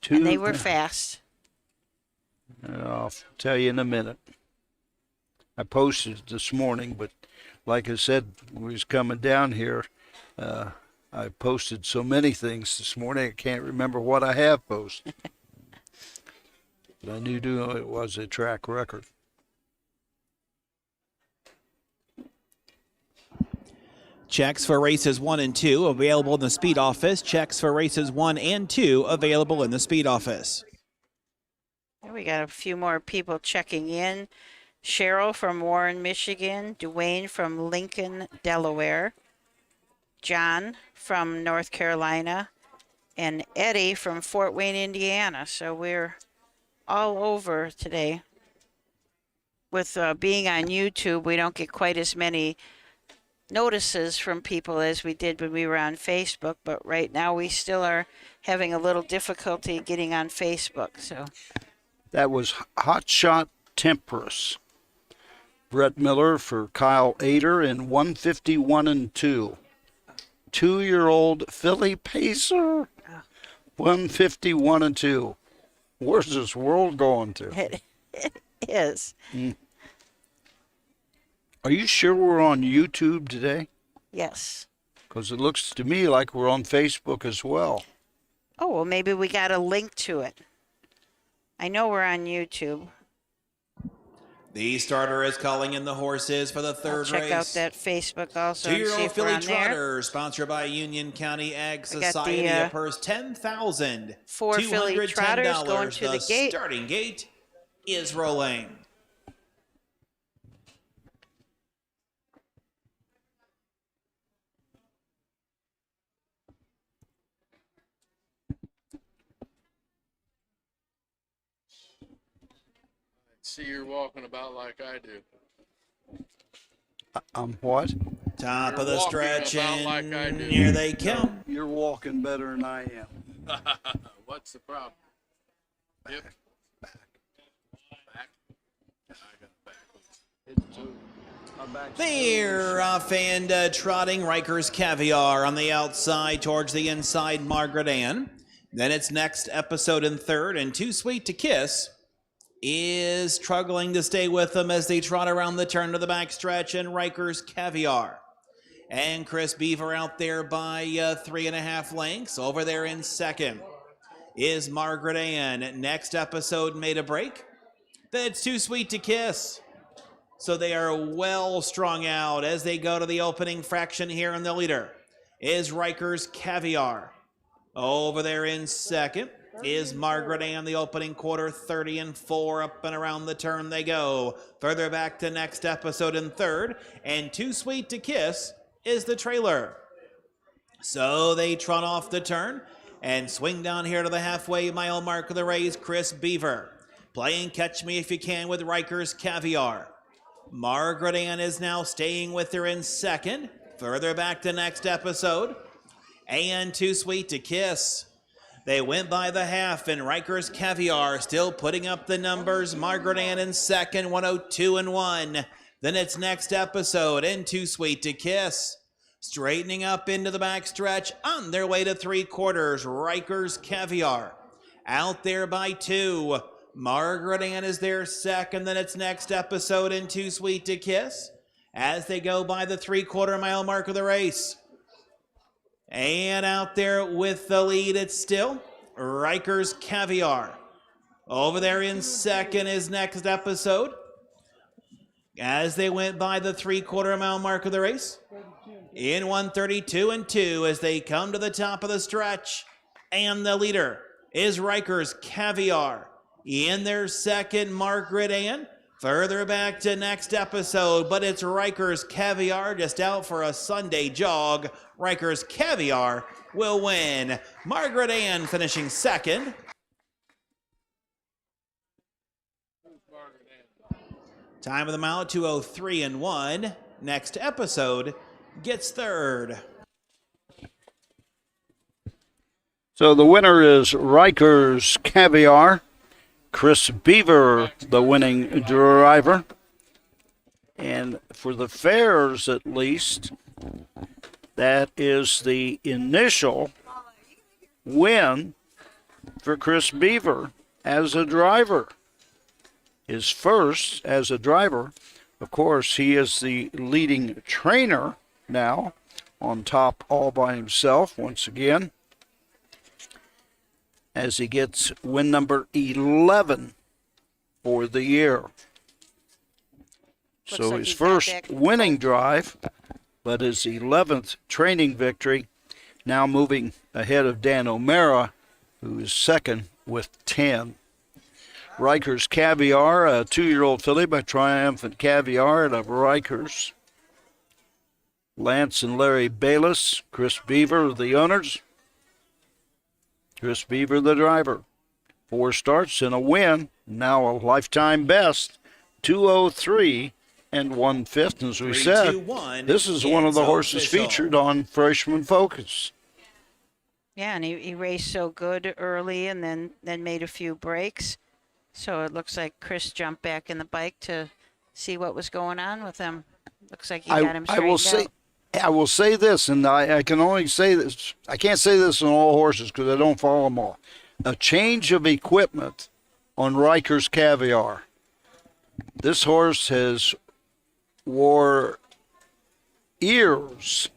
And they were fast. I'll tell you in a minute. I posted it this morning, but like I said, when we was coming down here, I posted so many things this morning, I can't remember what I have posted. But I knew it was a track record. Checks for races 1 and 2 available in the speed office. Checks for races 1 and 2 available in the speed office. We got a few more people checking in. Cheryl from Warren, Michigan. Dwayne from Lincoln, Delaware. John from North Carolina. And Eddie from Fort Wayne, Indiana. So we're all over today. With being on YouTube, we don't get quite as many notices from people as we did when we were on Facebook, but right now we still are having a little difficulty getting on Facebook. So that was Hot Shot Temperance. Brett Miller for Kyle Ader in 151 and 2. 2-year-old filly pacer. 151 and 2. Where's this world going to? It is. Are you sure we're on YouTube today? Yes. Because it looks to me like we're on Facebook as well. Oh, well, maybe we got a link to it. I know we're on YouTube. The starter is calling in the horses for the 3rd race. Check out that Facebook also. 2-year-old filly trotter, sponsored by Union County Ag Society. A purse $10,210. 4 filly trotters going to the gate. Starting gate is rolling. see you're walking about like I do. What? Top You're of the walking stretch, about and like I do. here they come. You're walking better than I am. What's the problem? Yep. Back. I got back. They're off and trotting. Riker's Caviar on the outside towards the inside, Margaret Ann. Then it's Next Episode in third, and Too Sweet to Kiss is struggling to stay with them as they trot around the turn to the backstretch, and Riker's Caviar. And Chris Beaver out there by 3.5 lengths. Over there in second is Margaret Ann. Next Episode made a break. Then it's Too Sweet to Kiss. So they are well strung out as they go to the opening fraction here, and the leader is Riker's Caviar. Over there in second is Margaret Ann, the opening quarter, 30-4, up and around the turn they go. Further back to Next Episode in third, and Too Sweet to Kiss is the trailer. So they trot off the turn and swing down here to the halfway mile mark of the race. Chris Beaver playing Catch Me If You Can with Riker's Caviar. Margaret Ann is now staying with her in second. Further back to Next Episode, and Too Sweet to Kiss. They went by the half, and Riker's Caviar still putting up the numbers. Margaret Ann in second, 102-1. Then it's Next Episode, and Too Sweet to Kiss. Straightening up into the backstretch on their way to 3/4. Riker's Caviar out there by 2. Margaret Ann is there second. Then it's Next Episode, and Too Sweet to Kiss as they go by the 3/4 mile mark of the race. And out there with the lead, it's still Riker's Caviar. Over there in second is Next Episode as they went by the 3/4 mile mark of the race. In 132-2 as they come to the top of the stretch. And the leader is Riker's Caviar. In their second, Margaret Ann. Further back to Next Episode, but it's Riker's Caviar just out for a Sunday jog. Riker's Caviar will win. Margaret Ann finishing second. Time of the mile, 2:03-1. Next Episode gets third. So the winner is Riker's Caviar. Chris Beaver, the winning driver. And for the fares, at least, that is the initial win for Chris Beaver as a driver. His first as a driver. Of course, he is the leading trainer now, on top all by himself once again, as he gets win number 11 for the year. So like his he's got first that winning drive, but his 11th training victory, now moving ahead of Dan O'Mara, who is second with 10. Riker's Caviar, a 2-year-old filly by Triumphant Caviar out of Rikers. Lance and Larry Bayless, Chris Beaver, the owners. Chris Beaver, the driver. 4 starts and a win. Now a lifetime best, 2:03 1/5. As we 3, said, 2, 1, this is one of the it's horses official. featured on Freshman Focus. Yeah, and he raced so good early and then made a few breaks. So it looks like Chris jumped back in the bike to see what was going on with him. Looks like he got him straightened out. I will say this, and I can only say this. I can't say this on all horses because I don't follow them all. A change of equipment on Riker's Caviar. This horse has wore ears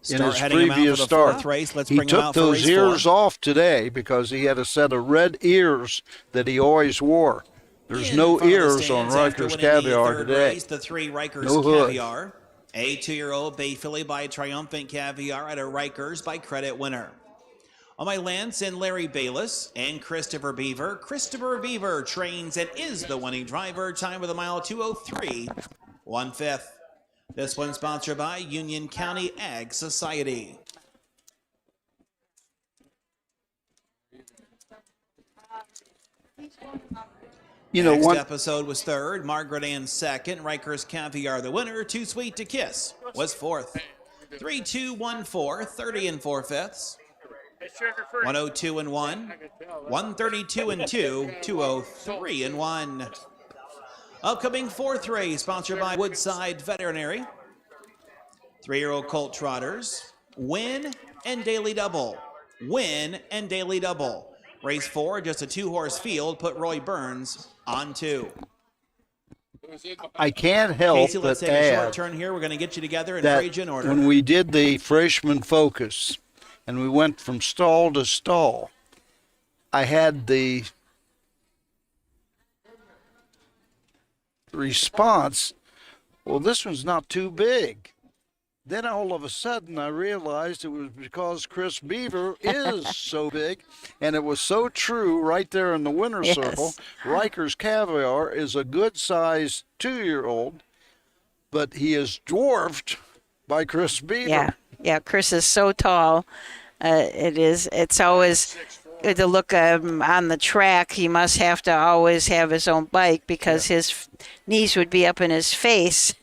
in his previous start. He took those ears off today because he had a set of red ears that he always wore. There's no ears on Riker's Caviar today. The 3 Riker's No hood. Caviar. A 2-year-old bay filly by Triumphant Caviar at a Rikers by Credit Winner. On my Lance and Larry Bayless and Christopher Beaver. Christopher Beaver trains and is the winning driver. Time of the mile, 2:03 1/5. This one sponsored by Union County Ag Society. You know, Next one episode was third, Margaret Ann second, Riker's Caviar the winner, Too Sweet to Kiss was fourth. 3-2-1-4, 30 and 4/5. 102 and 1, 132 and 2, 203 and 1. Upcoming fourth race, sponsored by Woodside Veterinary. 3-year-old colt trotters, Win and Daily Double. Win and Daily Double. Race 4, just a 2-horse field, put Roy Burns on 2. I can't help Casey, let's but take a short add turn here. We're going to get you together and that trade you in order. when we did the freshman focus and we went from stall to stall, I had the response, well, this one's not too big. Then all of a sudden I realized it was because Chris Beaver is so big, and it was so true right there in the winner's circle. Riker's Caviar is a good-sized 2-year-old, but he is dwarfed by Chris Beaver. Yeah, Chris is so tall. It's always good to look on the track. He must have to always have his own bike because his knees would be up in his face.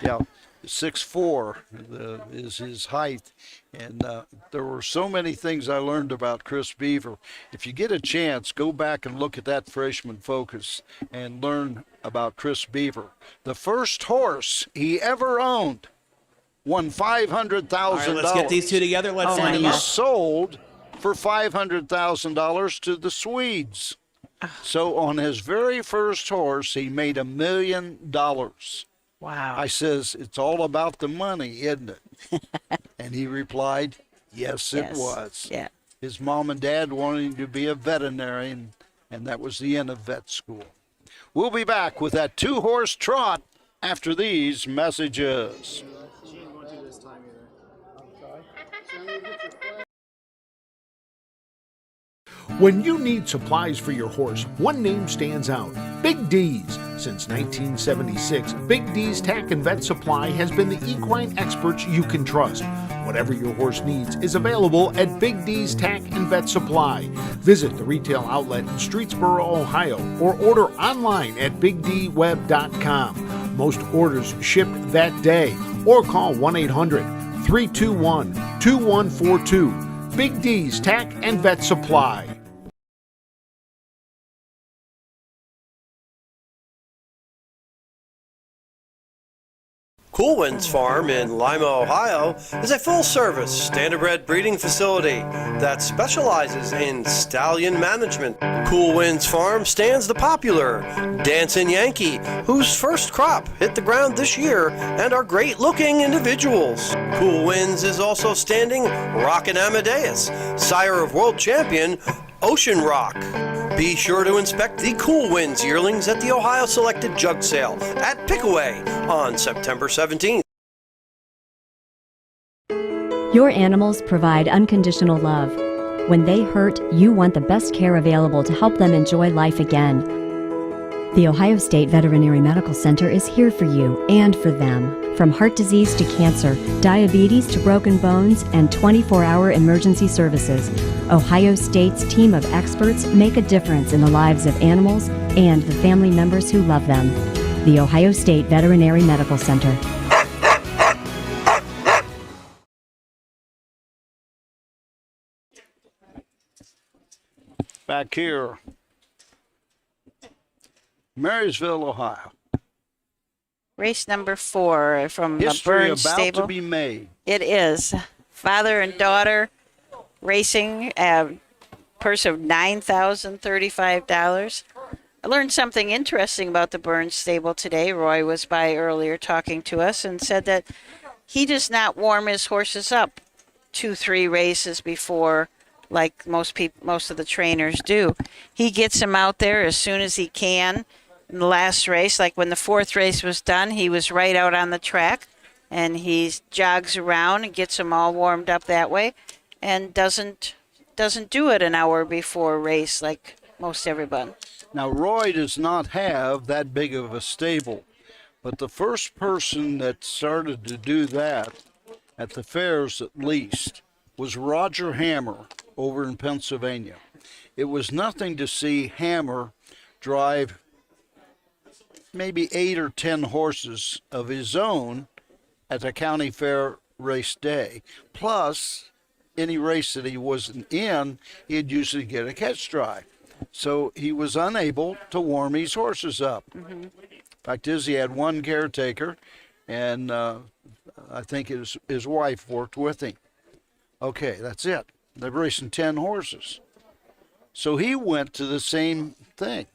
Yeah. 6'4" is his height, and there were so many things I learned about Chris Beaver. If you get a chance, go back and look at that freshman focus and learn about Chris Beaver. The first horse he ever owned won $500,000. All right, let's get these two together. Let's line and them he up. sold for $500,000 to the Swedes. So on his very first horse, he made $1 million. Wow. I says, it's all about the money, isn't it? And he replied, yes, it was. Yeah. His mom and dad wanted him to be a veterinarian, and that was the end of vet school. We'll be back with that 2-horse trot after these messages. When you need supplies for your horse, one name stands out: Big D's. Since 1976, Big D's Tack and Vet Supply has been the equine experts you can trust. Whatever your horse needs is available at Big D's Tack and Vet Supply. Visit the retail outlet in Streetsboro, Ohio, or order online at bigdweb.com. Most orders shipped that day, or call 1-800-321-2142. Big D's Tack and Vet Supply. Cool Winds Farm in Lima, Ohio is a full-service standardbred breeding facility that specializes in stallion management. Cool Winds Farm stands the popular Dancing Yankee, whose first crop hit the ground this year and are great-looking individuals. Cool Winds is also standing Rockin' Amadeus, sire of world champion Ocean Rock. Be sure to inspect the Cool Winds yearlings at the Ohio Selected Jug Sale at Pickaway on September 17th. Your animals provide unconditional love. When they hurt, you want the best care available to help them enjoy life again. The Ohio State Veterinary Medical Center is here for you and for them. From heart disease to cancer, diabetes to broken bones, and 24-hour emergency services, Ohio State's team of experts make a difference in the lives of animals and the family members who love them. The Ohio State Veterinary Medical Center. Back here, Marysville, Ohio. Race number 4 from the History Burns about stable. to be made. It is. Father and daughter racing, purse of $9,035. I learned something interesting about the Burns stable today. Roy was by earlier talking to us and said that he does not warm his horses up 2-3 races before like most of the trainers do. He gets them out there as soon as he can. In the last race, like when the 4th race was done, he was right out on the track, and he jogs around and gets them all warmed up that way, and doesn't do it an hour before a race like most everybody. Now, Roy does not have that big of a stable, but the first person that started to do that, at the fairs at least, was Roger Hammer over in Pennsylvania. It was nothing to see Hammer drive maybe 8 or 10 horses of his own at the county fair race day. Plus, any race that he wasn't in, he'd usually get a catch drive. So he was unable to warm his horses up. Fact is, he had one caretaker, and I think his wife worked with him. Okay, that's it. They're racing 10 horses. So he went to the same thing.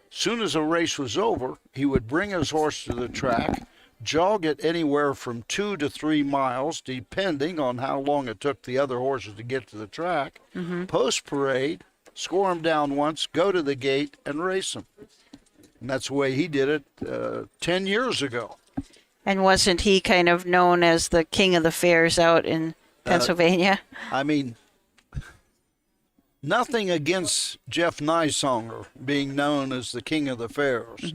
Soon as a race was over, he would bring his horse to the track, jog it anywhere from 2 to 3 miles, depending on how long it took the other horses to get to the track, post-parade, score them down once, go to the gate, and race them. And that's the way he did it 10 years ago. And wasn't he kind of known as the king of the fairs out in Pennsylvania? I mean, nothing against Jeff Nysonger being known as the king of the fairs.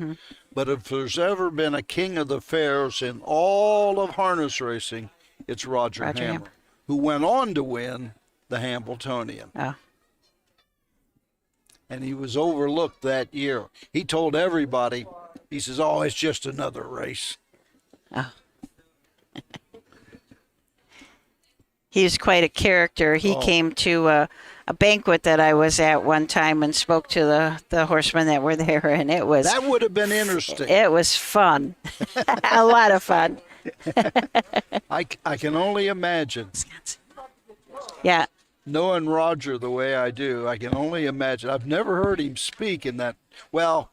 But if there's ever been a king of the fairs in all of harness racing, it's Roger Hammer, who went on to win the Hambletonian. Oh. And he was overlooked that year. He told everybody, he says, oh, it's just another race. Oh. He's quite a character. He came to a banquet that I was at one time and spoke to the horsemen that were there, and it was... That would have been interesting. It was fun. A lot of fun. I can only imagine. Yeah. Knowing Roger the way I do, I can only imagine. I've never heard him speak in that. Well,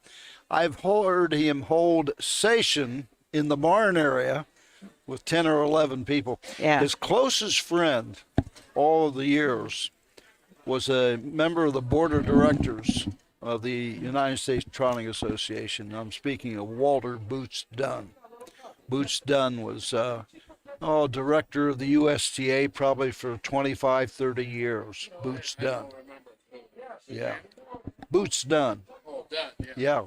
I've heard him hold session in the barn area with 10 or 11 people. Yeah. His closest friend all of the years was a member of the board of directors of the United States Trotting Association. I'm speaking of Walter Boots Dunn. Boots Dunn was director of the USTA probably for 25, 30 years. Boots Dunn. Yeah. Boots Dunn. Yeah.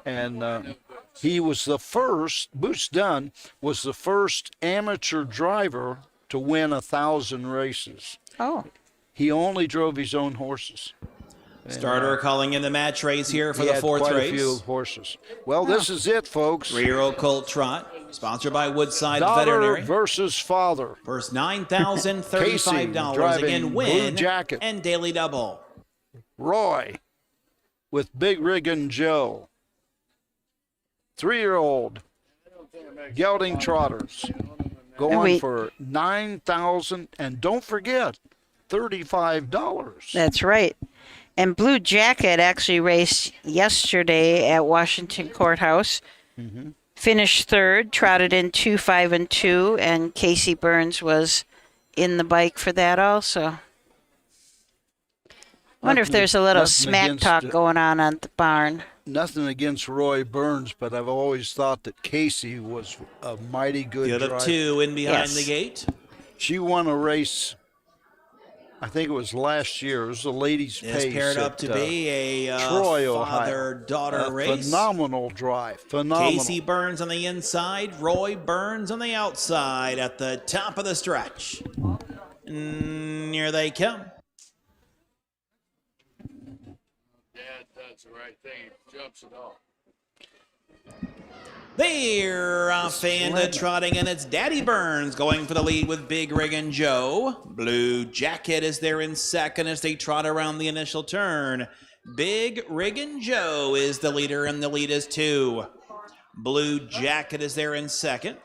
And he was the first, Boots Dunn was the first amateur driver to win 1,000 races. Oh. He only drove his own horses. Starter calling in the match race here for the fourth quite race. A few horses. Well, this is it, folks. 3-year-old colt trot, sponsored by Woodside Daughter Veterinary. versus father. First $9,035 again, win Blue Jacket. and daily double. Roy with Big Riggin' Joe. 3-year-old gelding trotters going for $9,000, and don't forget $35. That's right. And Blue Jacket actually raced yesterday at Washington Courthouse. Finished third, trotted in 2, 5, and 2, and Casey Burns was in the bike for that also. I wonder if there's a little smack talk going on at the barn. Nothing against Roy Burns, but I've always thought that Casey was a mighty good The other driver. two in behind the gate. She won a race, I think it was last year. It was the ladies' It's pace. paired up to be a Troy, father-daughter race. Phenomenal drive. Phenomenal. Casey Burns on the inside, Roy Burns on the outside at the top of the stretch. And here they come. Dad does the right thing. He jumps it off. They're off and trotting, and it's Daddy Burns going for the lead with Big Riggin' Joe. Blue Jacket is there in second as they trot around the initial turn. Big Riggin' Joe is the leader, and the lead is 2. Blue Jacket is there in second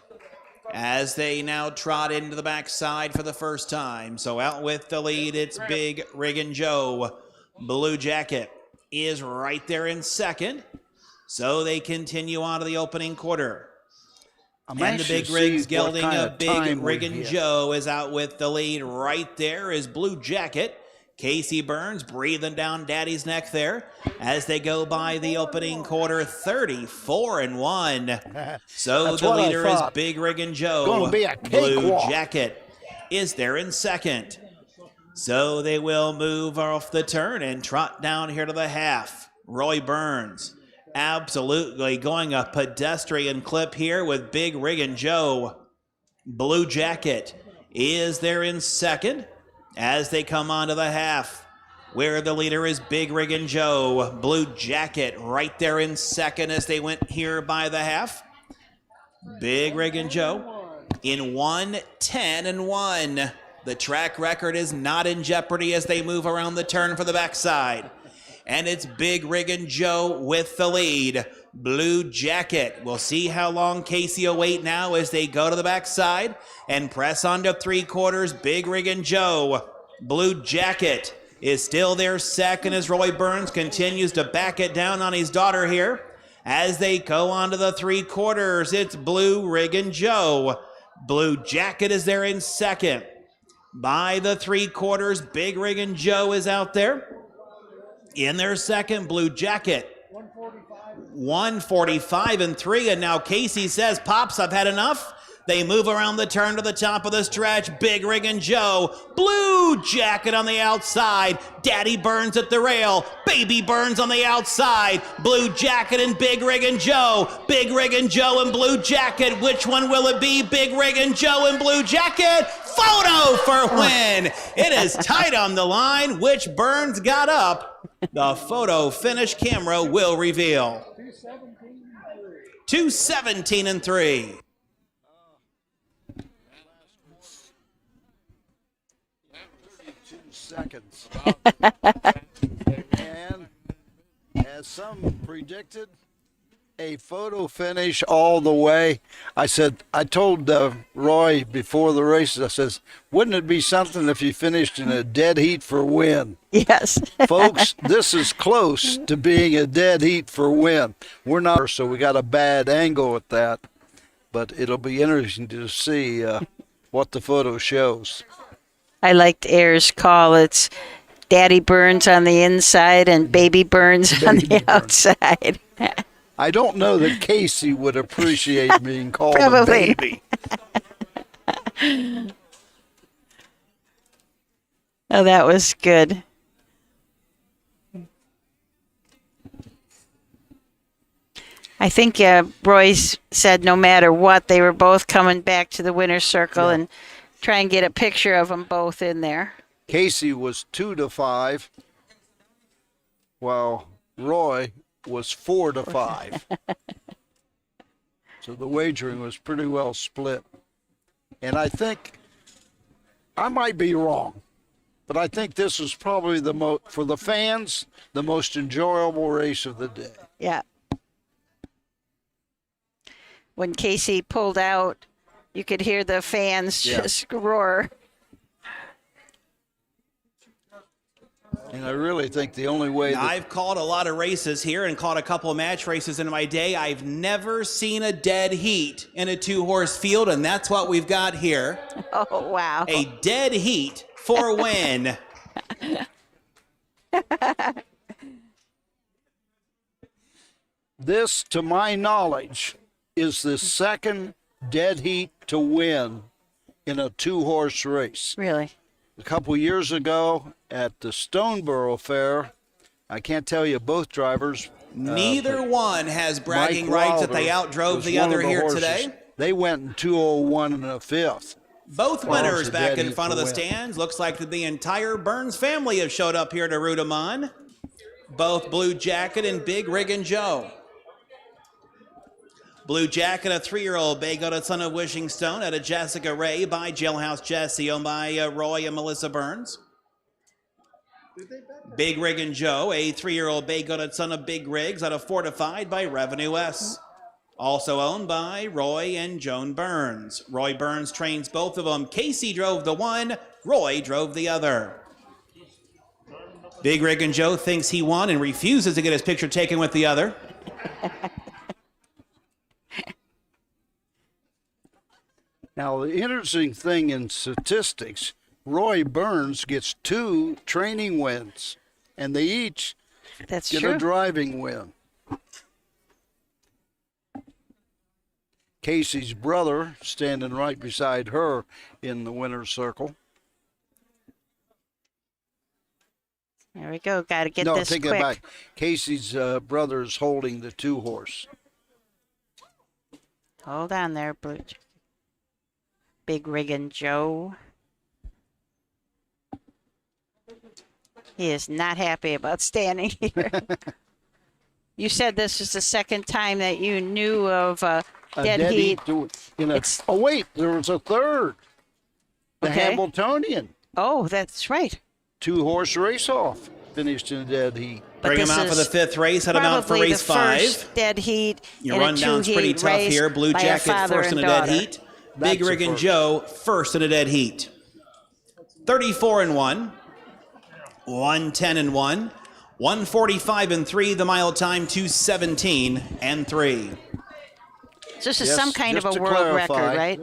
as they now trot into the backside for the first time. So out with the lead, it's Big Riggin' Joe. Blue Jacket is right there in second. So they continue on to the opening quarter. And the Big Rigs gelding of Big Riggin' Joe is out with the lead. Right there is Blue Jacket. Casey Burns breathing down Daddy's neck there as they go by the opening quarter, 34-1. So the leader is Big Riggin' Joe. Gonna be a Blue cakewalk. Jacket is there in second. So they will move off the turn and trot down here to the half. Roy Burns absolutely going a pedestrian clip here with Big Riggin' Joe. Blue Jacket is there in second as they come onto the half. where the leader is Big Riggin' Joe. Blue Jacket right there in second as they went here by the half. Big Riggin' Joe in 1:10-1. The track record is not in jeopardy as they move around the turn for the backside. And it's Big Riggin' Joe with the lead. Blue Jacket. We'll see how long Casey will wait now as they go to the backside and press on to 3/4. Big Riggin' Joe. Blue Jacket is still there second as Roy Burns continues to back it down on his daughter here. As they go on to the 3/4, it's Blue Riggin' Joe. Blue Jacket is there in second. By the 3/4, Big Riggin' Joe is out there. In their second, Blue Jacket. 1:45-3, and now Casey says, Pops, I've had enough. They move around the turn to the top of the stretch. Big Riggin' Joe. Blue Jacket on the outside. Daddy Burns at the rail. Baby Burns on the outside. Blue Jacket and Big Riggin' Joe. Big Riggin' Joe and Blue Jacket. Which one will it be? Big Riggin' Joe and Blue Jacket. Photo for win. It is tight on the line. Which Burns got up? The photo finish camera will reveal. 2:17-3. Seconds. And as some predicted, a photo finish all the way. I told Roy before the races, I says, wouldn't it be something if you finished in a dead heat for win? Yes. Folks, this is close to being a dead heat for win. We're not, so we got a bad angle at that, but it'll be interesting to see what the photo shows. I liked Ayers' call. It's Daddy Burns on the inside and Baby Burns on the outside. I don't know that Casey would appreciate being called Probably. a baby. Oh, that was good. I think Royce said no matter what, they were both coming back to the winner's circle and try and get a picture of them both in there. Casey was 2-5, while Roy was 4-5. So the wagering was pretty well split. And I think, I might be wrong, but I think this was probably for the fans, the most enjoyable race of the day. Yeah. When Casey pulled out, you could hear the fans just roar. And I really think the only way Now, I've called a lot of races here and called a couple of match races in my day. I've never seen a dead heat in a 2-horse field, and that's what we've got here. Oh, wow. A dead heat for a win. This, to my knowledge, is the second dead heat to win in a 2-horse race. Really? A couple years ago at the Stoneboro Fair, I can't tell you both drivers. Neither one has bragging rights that they outdrove the other here today. They went in 2:01 and a fifth. Both winners back in front of the win. stands. Looks like the entire Burns family have showed up here to root them on. Both Blue Jacket and Big Riggin' Joe. Blue Jacket, a 3-year-old bay-goated son of Wishing Stone out of Jessica Ray by Jailhouse Jessie, owned by Roy and Melissa Burns. Big Riggin' Joe, a 3-year-old bay-goated son of Big Riggs out of Fortified by Revenue S. Also owned by Roy and Joan Burns. Roy Burns trains both of them. Casey drove the one, Roy drove the other. Big Riggin' Joe thinks he won and refuses to get his picture taken with the other. Now, the interesting thing in statistics, Roy Burns gets 2 training wins, and they each get a driving win. Casey's brother standing right beside her in the winner's circle. There we go. Got to get no, this take quick. that back. Casey's brother is holding the 2-horse. Hold on there, Blue. Big Riggin' Joe. He is not happy about standing here. You said this is the second time that you knew of dead heat. Oh, wait, there was a third. The Okay. Hambletonian. Oh, that's right. 2-horse race-off finished in dead heat. But Bring him this out for the is 5th race. Head him out for probably race the 5. first dead heat. Your in a rundown's two-heat pretty tough race here. Blue by a Jacket father first in a and dead daughter. heat. Big That's Rig a and first. Joe first in a dead heat. 34-1. 110-1. 145-3. The mile time 217-3. This is Yes, some kind of just a to world clarify. record, right?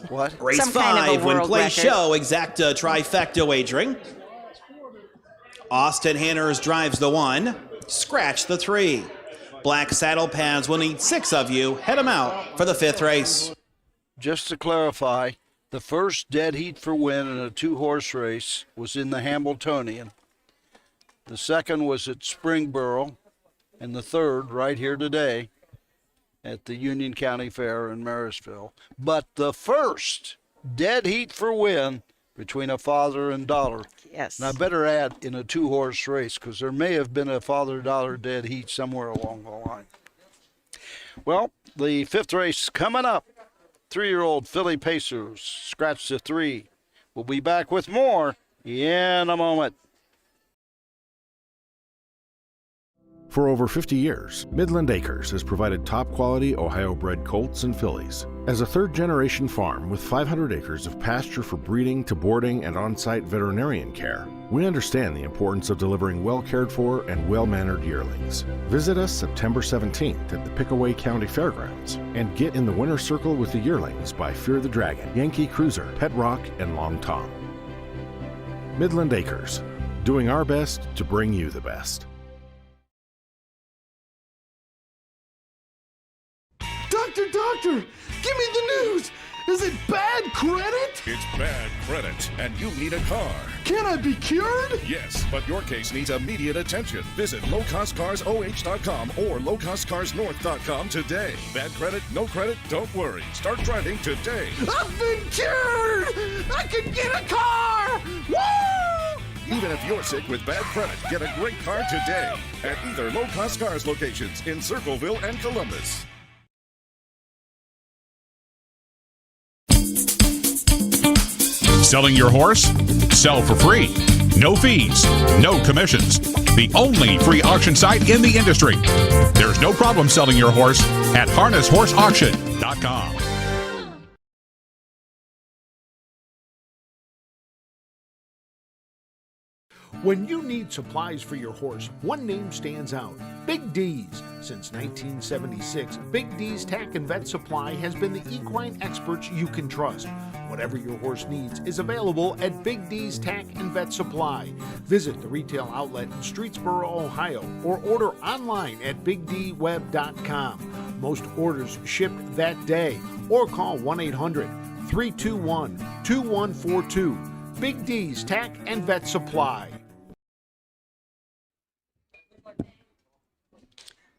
What? Race Some 5, kind of a when world play record. show, exacta trifecta wagering. Austin Hanners drives the 1. Scratch the 3. Black saddle pads will need 6 of you. Head them out for the 5th race. Just to clarify, the first dead heat for win in a 2-horse race was in the Hambletonian. The second was at Springboro, and the third right here today at the Union County Fair in Marysville. But the first dead heat for win between a father and daughter. Yes. And I better add in a 2-horse race, because there may have been a father-daughter dead heat somewhere along the line. Well, the 5th race coming up. 3-year-old Philly Pacers scratch the 3. We'll be back with more in a moment. For over 50 years, Midland Acres has provided top-quality Ohio-bred colts and fillies. As a third-generation farm with 500 acres of pasture for breeding to boarding and on-site veterinarian care, we understand the importance of delivering well-cared-for and well-mannered yearlings. Visit us September 17th at the Pickaway County Fairgrounds and get in the winner's circle with the yearlings by Fear the Dragon, Yankee Cruiser, Pet Rock, and Long Tom. Midland Acres, doing our best to bring you the best. Doctor, give me the news. Is it bad credit? It's bad credit, and you need a car. Can I be cured? Yes, but your case needs immediate attention. Visit lowcostcarsoh.com or lowcostcarsnorth.com today. Bad credit, no credit, don't worry. Start driving today. I've been cured! I can get a car! Woo! Even if you're sick with bad credit, get a great car today at either Low Cost Cars locations in Circleville and Columbus. Selling your horse? Sell for free. No fees, no commissions. The only free auction site in the industry. There's no problem selling your horse at harnesshorseauction.com. When you need supplies for your horse, one name stands out: Big D's. Since 1976, Big D's Tack and Vet Supply has been the equine experts you can trust. Whatever your horse needs is available at Big D's Tack and Vet Supply. Visit the retail outlet in Streetsboro, Ohio, or order online at bigdweb.com. Most orders ship that day, or call 1-800-321-2142. Big D's Tack and Vet Supply.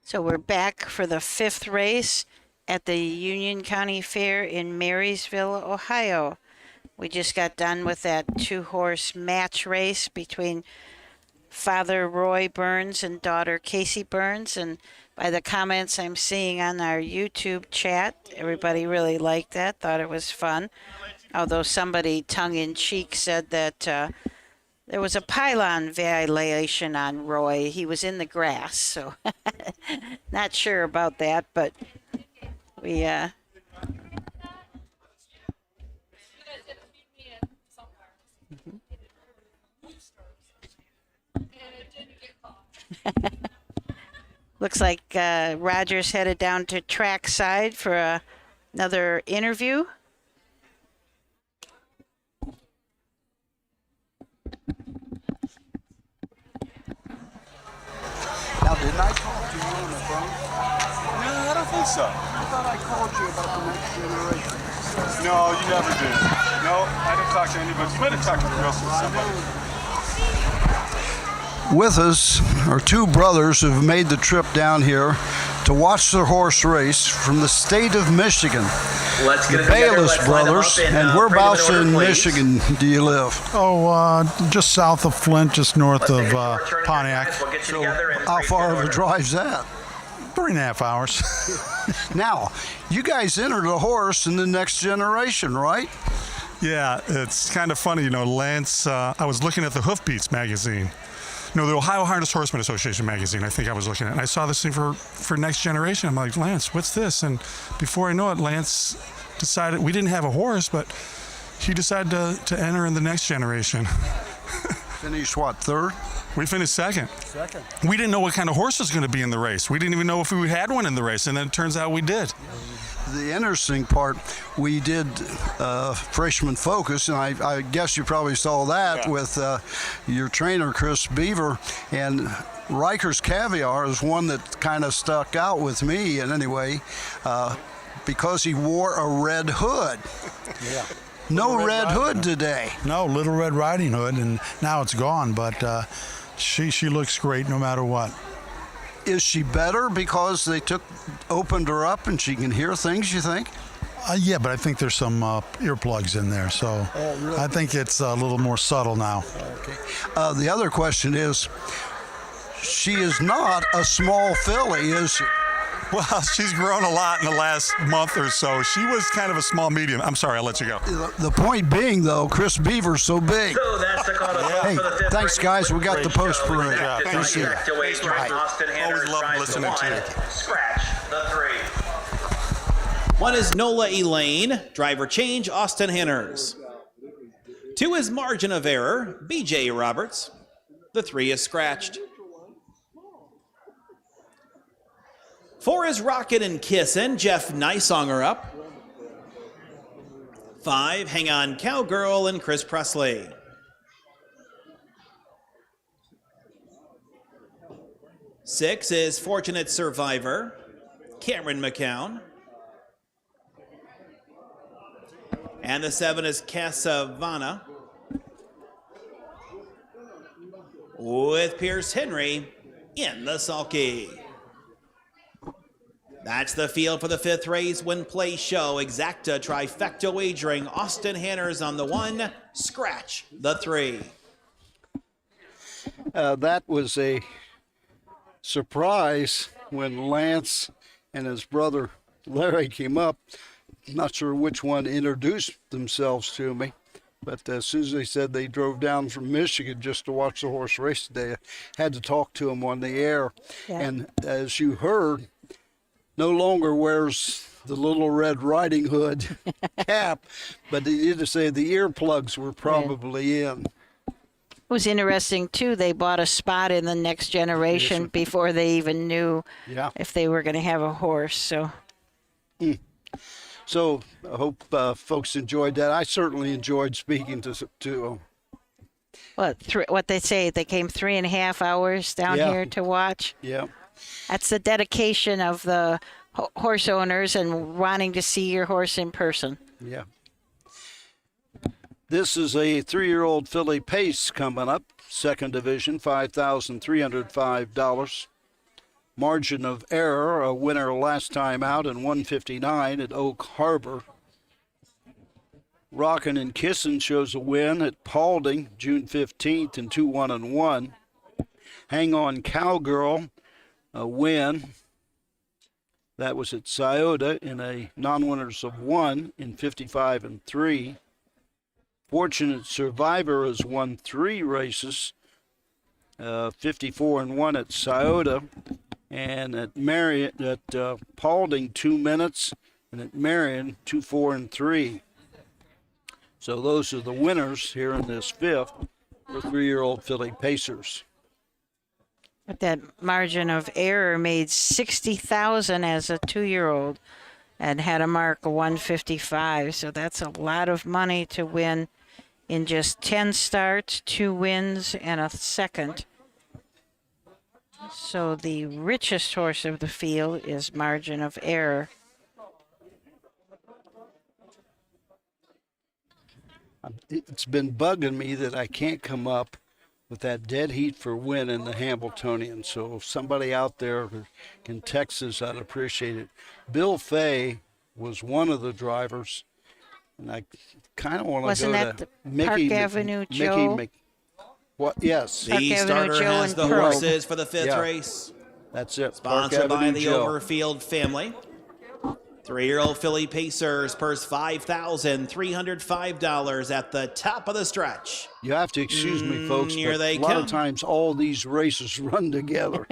So we're back for the 5th race at the Union County Fair in Marysville, Ohio. We just got done with that 2-horse match race between Father Roy Burns and daughter Casey Burns. And by the comments I'm seeing on our YouTube chat, everybody really liked that, thought it was fun. Although somebody tongue-in-cheek said that there was a pylon violation on Roy. He was in the grass, so not sure about that, but we looks like Roger's headed down to trackside for another interview. Now, didn't I talk to you on the phone? No, I don't think so. I thought I called you about the next generation. No, you never did. No, I didn't talk to anybody. You might have talked to the rest of somebody. With us are 2 brothers who've made the trip down here to watch the horse race from the state of Michigan. Let's get the it together. Bayless Let's line them brothers. up in, And pray whereabouts them in in order, please. Michigan do you live? Just south of Flint, just north of Pontiac. We'll get you together and How pray far in of a order. drive's that? 3.5 hours. Now, you guys entered a horse in the next generation, right? Yeah, it's kind of funny, Lance, I was looking at the Hoofbeats magazine. The Ohio Harness Horseman Association magazine, I think I was looking at. And I saw this thing for Next Generation. I'm like, Lance, what's this? And before I know it, Lance decided, we didn't have a horse, but he decided to enter in the Next Generation. Finished what, third? We finished second. We didn't know what kind of horse was going to be in the race. We didn't even know if we had one in the race, and then it turns out we did. The interesting part, we did Freshman Focus, and I guess you probably saw that with your trainer, Chris Beaver, and Riker's Caviar is one that kind of stuck out with me in any way because he wore a red hood. Yeah. No red hood today. No, Little Red Riding Hood, and now it's gone, but she looks great no matter what. Is she better because they opened her up and she can hear things, you think? Yeah, but I think there's some earplugs in there, so really? I think it's a little more subtle now. Okay. The other question is, she is not a small filly, is she? Well, she's grown a lot in the last month or so. She was kind of a small medium. I'm sorry, I'll let you go. The point being, though, Chris Beaver's so big. So that's the call to Hey, for the fifth thanks, race. guys. We got the post parade. Yeah, Thanks. Austin Hanners love drives listening the to one. you. Scratch the 3. One is Nola Elaine, driver change, Austin Hanners. 2 is Margin of Error, BJ Roberts. The 3 is scratched. 4 is Rockin' and Kissin', Jeff Nysonger up. 5, Hang On Cowgirl and Chris Presley. 6 is Fortunate Survivor, Cameron McCown. And the 7 is Casavana with Pierce Henry in the sulky. That's the field for the 5th race. Win Play Show. Exacta trifecta wagering. Austin Hanners on the 1. Scratch the 3. That was a surprise when Lance and his brother Larry came up. Not sure which one introduced themselves to me, but as soon as they said they drove down from Michigan just to watch the horse race today, I had to talk to them on the air. Yeah. And as you heard, no longer wears the Little Red Riding Hood cap, but he did say the earplugs were probably in. It was interesting, too. They bought a spot in the Next Generation before they even knew if they were going to have a horse. So, So I hope folks enjoyed that. I certainly enjoyed speaking to what they say, they came 3.5 hours down here to watch. Yeah. That's the dedication of the horse owners and wanting to see your horse in person. Yeah. This is a 3-year-old filly Pace coming up, 2nd division, $5,305. Margin of Error, a winner last time out in 159 at Oak Harbor. Rockin' and Kissin' shows a win at Paulding, June 15th in 2-1-1. Hang On Cowgirl, a win. That was at Scioto in a non-winners of 1 in 55-3. Fortunate Survivor has won 3 races, 54-1 at Scioto, and at Paulding 2 minutes, and at Marion 2-4-3. So those are the winners here in this 5th for 3-year-old filly Pacers. But that Margin of Error made $60,000 as a 2-year-old and had a mark of 155. So that's a lot of money to win in just 10 starts, 2 wins, and a second. So the richest horse of the field is Margin of Error. It's been bugging me that I can't come up with that dead heat for win in the Hambletonian. So if somebody out there who can text us, I'd appreciate it. Bill Fay was one of the drivers, and I kind of want to Wasn't go that to the Park Avenue Joe? What? Yes. The starter has the horses for the fifth race. That's it. Sponsored by the Joe. Overfield family. 3-year-old filly Pacers purse $5,305 at the top of the stretch. You have to excuse me, folks, Here but they a lot come. of times all these races run together.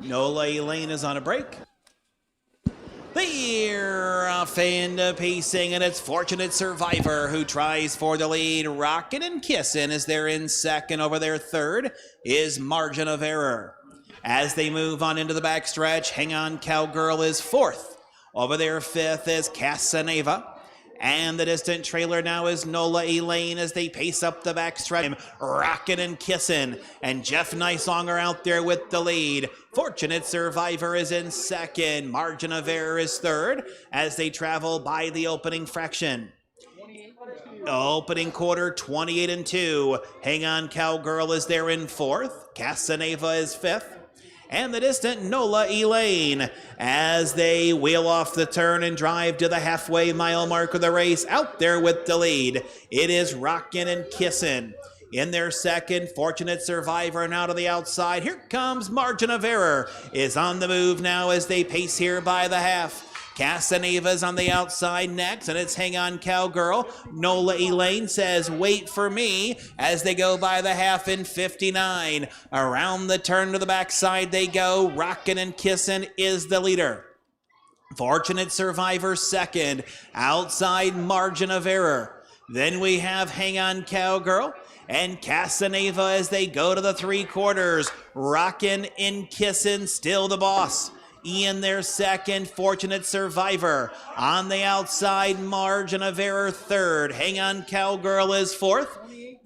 Nola Elaine is on a break. They're off into pacing, and it's Fortunate Survivor who tries for the lead. Rockin' and Kissin' as they're in second. Over their third is Margin of Error. As they move on into the backstretch, Hang On Cowgirl is fourth. Over their fifth is Casanova. And the distant trailer now is Nola Elaine as they pace up the backstretch. Rockin' and Kissin'. And Jeff Nicelonger out there with the lead. Fortunate Survivor is in second. Margin of Error is third as they travel by the opening fraction. Opening quarter, 28-2. Hang On Cowgirl is there in fourth. Casanova is fifth. And the distant Nola Elaine as they wheel off the turn and drive to the halfway mile mark of the race. Out there with the lead, it is Rockin' and Kissin'. In their second, Fortunate Survivor, and out of the outside, here comes Margin of Error, is on the move now as they pace here by the half. Casanova's on the outside next, and it's Hang On Cowgirl. Nola Elaine says, wait for me, as they go by the half in 59. Around the turn to the backside they go. Rockin' and Kissin' is the leader. Fortunate Survivor second. Outside, Margin of Error. Then we have Hang On Cowgirl and Casanova as they go to the three quarters. Rockin' and Kissin' still the boss. In their second, Fortunate Survivor. On the outside, Margin of Error third. Hang On Cowgirl is fourth.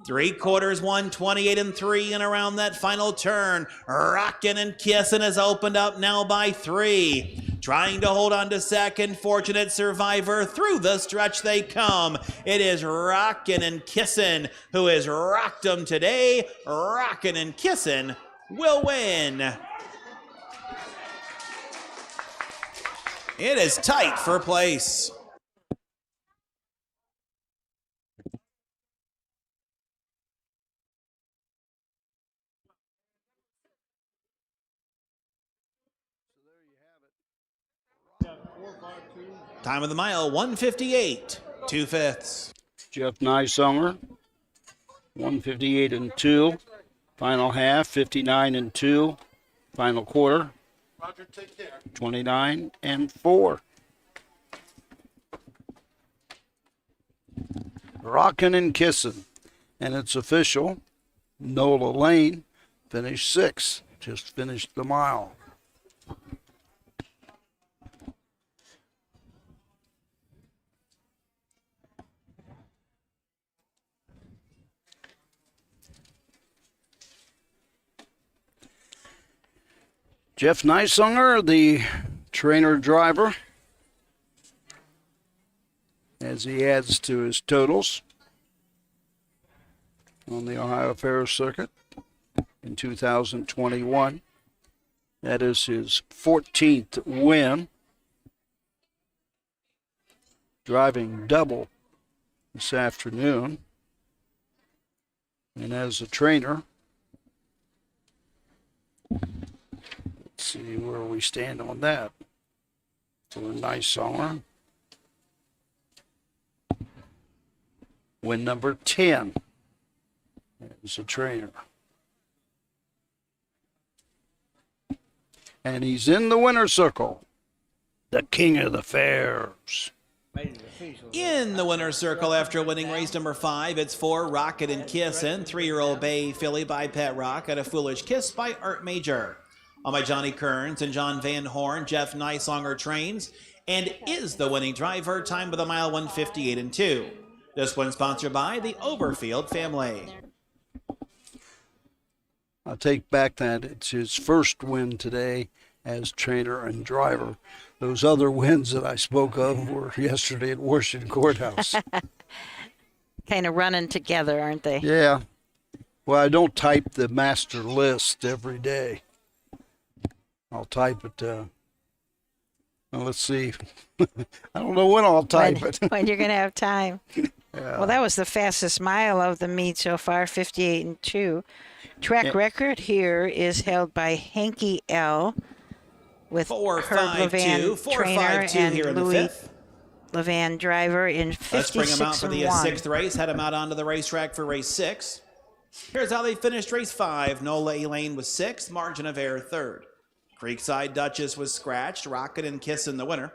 Three quarters, 128-3, and around that final turn, Rockin' and Kissin' is opened up now by 3. Trying to hold on to second, Fortunate Survivor. Through the stretch they come. It is Rockin' and Kissin' who has rocked them today. Rockin' and Kissin' will win. It is tight for place. Time of the mile, 1:58, 2/5. Jeff Nicelonger, 158-2. Final half, 59-2. Final quarter, 29-4. Rockin' and Kissin'. And it's official. Nola Lane finished sixth. Just finished the mile. Jeff Nicelonger, the trainer driver, as he adds to his totals on the Ohio Fair Circuit in 2021. That is his 14th win. Driving double this afternoon. And as a trainer, let's see where we stand on that. For a Nicelonger. Win number 10 as a trainer. And he's in the winner's circle. The king of the fairs. In the winner's circle after winning race number 5, it's for Rocket and Kissin', 3-year-old bay filly by Pet Rock, and a Foolish Kiss by Art Major. On by Johnny Kearns and John Van Horn, Jeff Nicelonger trains and is the winning driver. Time of the mile, 1:58-2. This one sponsored by the Overfield family. I'll take back that it's his first win today as trainer and driver. Those other wins that I spoke of were yesterday at Washington Courthouse. Kind of running together, aren't they? Yeah. Well, I don't type the master list every day. I'll type it. Well, let's see. I don't know when I'll type it. When you're going to have time. Yeah. Well, that was the fastest mile of the meet so far, 58-2. Track record here is held by Hanky L. with Herb 4.52, trainer and here in the Louis fifth. Levan driver in 56 Let's bring them out for the 1. sixth race. Head them out onto the racetrack for race 6. Here's how they finished race 5. Nola Elaine was 6th, Margin of Error 3rd. Creekside Duchess was scratched, Rocket and Kissin' the winner.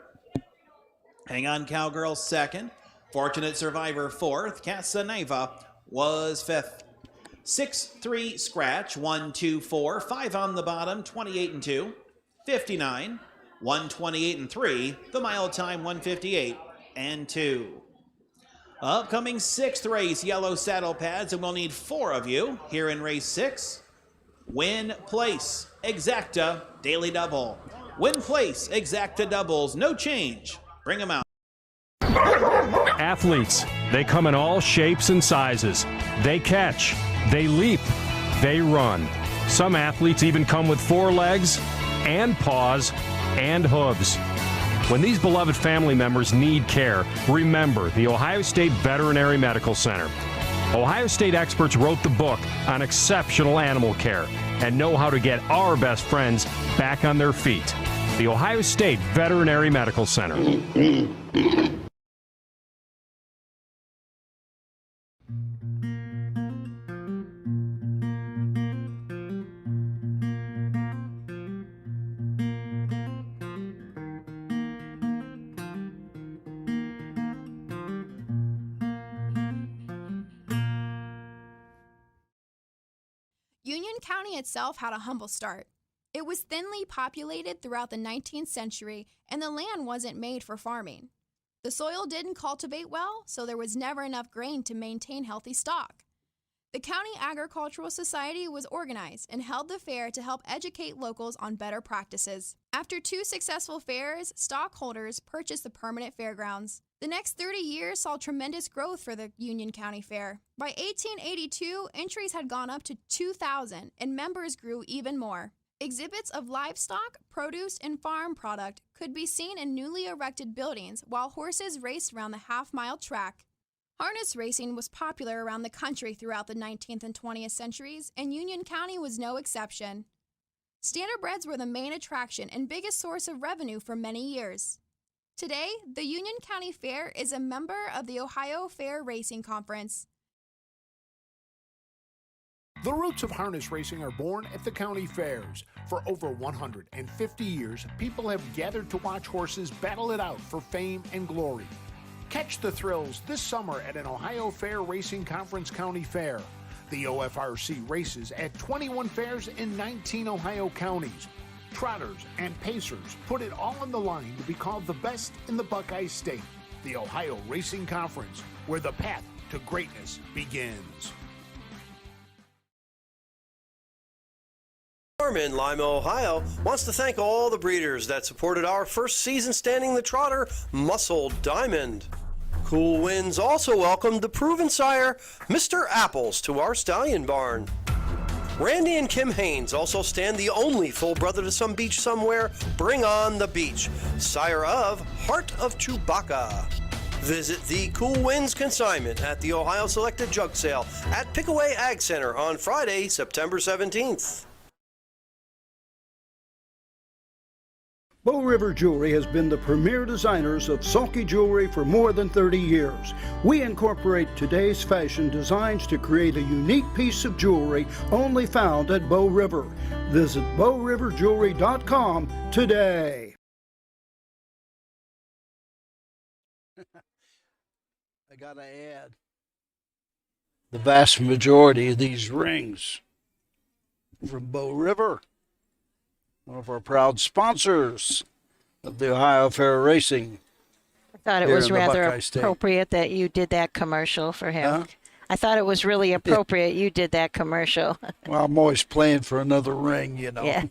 Hang On Cowgirl 2nd, Fortunate Survivor 4th, Casanova was 5th. 6-3 scratch, 1-2-4, 5 on the bottom, 28-2, 59, 128-3, the mile time 158-2. Upcoming 6th race, yellow saddle pads, and we'll need 4 of you here in race 6. Win place, exacta, daily double. Win place, exacta doubles, no change. Bring them out. Athletes, they come in all shapes and sizes. They catch, they leap, they run. Some athletes even come with 4 legs and paws and hooves. When these beloved family members need care, remember the Ohio State Veterinary Medical Center. Ohio State experts wrote the book on exceptional animal care and know how to get our best friends back on their feet. The Ohio State Veterinary Medical Center. Union County itself had a humble start. It was thinly populated throughout the 19th century, and the land wasn't made for farming. The soil didn't cultivate well, so there was never enough grain to maintain healthy stock. The County Agricultural Society was organized and held the fair to help educate locals on better practices. After 2 successful fairs, stockholders purchased the permanent fairgrounds. The next 30 years saw tremendous growth for the Union County Fair. By 1882, entries had gone up to 2,000, and members grew even more. Exhibits of livestock, produce, and farm product could be seen in newly erected buildings while horses raced around the half-mile track. Harness racing was popular around the country throughout the 19th and 20th centuries, and Union County was no exception. Standardbreds were the main attraction and biggest source of revenue for many years. Today, the Union County Fair is a member of the Ohio Fair Racing Conference. The roots of harness racing are born at the county fairs. For over 150 years, people have gathered to watch horses battle it out for fame and glory. Catch the thrills this summer at an Ohio Fair Racing Conference County Fair. The OFRC races at 21 fairs in 19 Ohio counties. Trotters and pacers put it all on the line to be called the best in the Buckeye State. The Ohio Racing Conference, where the path to greatness begins. Farm in Lima, Ohio wants to thank all the breeders that supported our first season standing the trotter, Muscle Diamond. Cool Winds also welcomed the proven sire, Mr. Apples, to our stallion barn. Randy and Kim Haynes also stand the only full brother to some beach somewhere, Bring on the Beach, sire of Heart of Chewbacca. Visit the Cool Winds consignment at the Ohio Selected Jug Sale at Pickaway Ag Center on Friday, September 17th. Bow River Jewelry has been the premier designers of sulky jewelry for more than 30 years. We incorporate today's fashion designs to create a unique piece of jewelry only found at Bow River. Visit bowriverjewelry.com today. I gotta add, the vast majority of these rings from Bow River, one of our proud sponsors of the Ohio Fair Racing. I thought it was rather appropriate that you did that commercial for him. Huh? I thought it was really appropriate you did that commercial. Well, I'm always playing for another ring, you know. Yeah.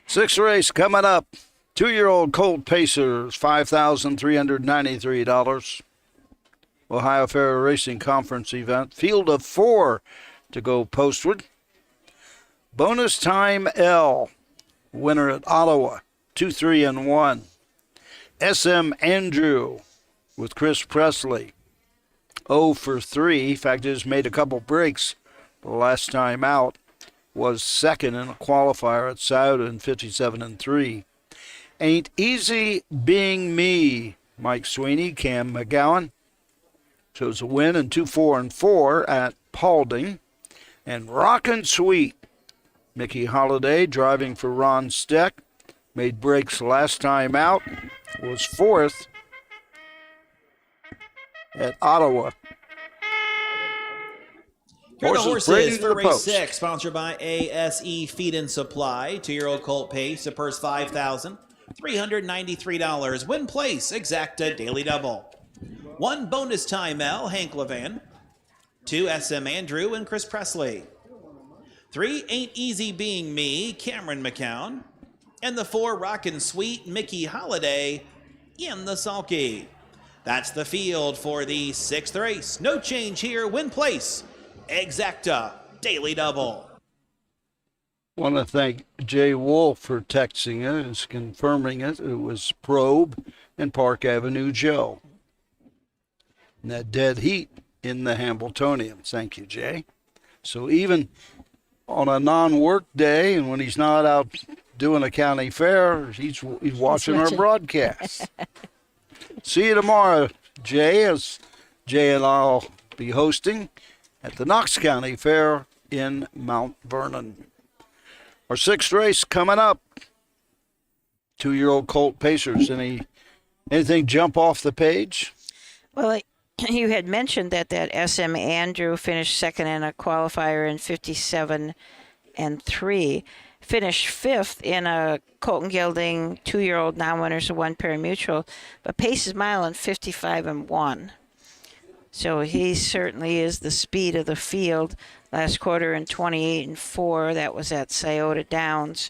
Sixth race coming up. 2-year-old Colt Pacers, $5,393. Ohio Fair Racing Conference event. Field of 4 to go postward. Bonus Time L, winner at Ottawa, 2-3-1. SM Andrew with Chris Presley, 0 for 3. In fact, he's made a couple breaks. The last time out was second in a qualifier at Scioto in 57-3. Ain't Easy Being Me, Mike Sweeney, Cam McGowan. Shows a win in 2-4-4 at Paulding. And Rockin' Sweet, Mickey Holiday driving for Ron Steck. Made breaks last time out. Was fourth at Ottawa. Here are the Horses horses for the race post. 6, sponsored by ASE Feed and Supply. 2-year-old Colt Pace, a purse $5,393. Win place, exacta daily double. 1 bonus time L, Hank Levan. 2 SM Andrew and Chris Presley. 3 Ain't Easy Being Me, Cameron McCown. And the 4 Rockin' Sweet, Mickey Holiday in the sulky. That's the field for the 6th race. No change here, win place. Exacta daily double. Want to thank Jay Wolf for texting it and confirming it. It was Probe and Park Avenue Joe. And that dead heat in the Hambletonian. Thank you, Jay. So even on a non-work day and when he's not out doing a county fair, he's watching our broadcast. See you tomorrow, Jay, as Jay and I'll be hosting at the Knox County Fair in Mount Vernon. Our 6th race coming up. 2-year-old Colt Pacers. Anything jump off the page? Well, you had mentioned that SM Andrew finished second in a qualifier in 57-3. Finished 5th in a Colton Gelding 2-year-old non-winners of 1 pari-mutuel, but paces mile in 55-1. So he certainly is the speed of the field. Last quarter in 28-4, that was at Scioto Downs.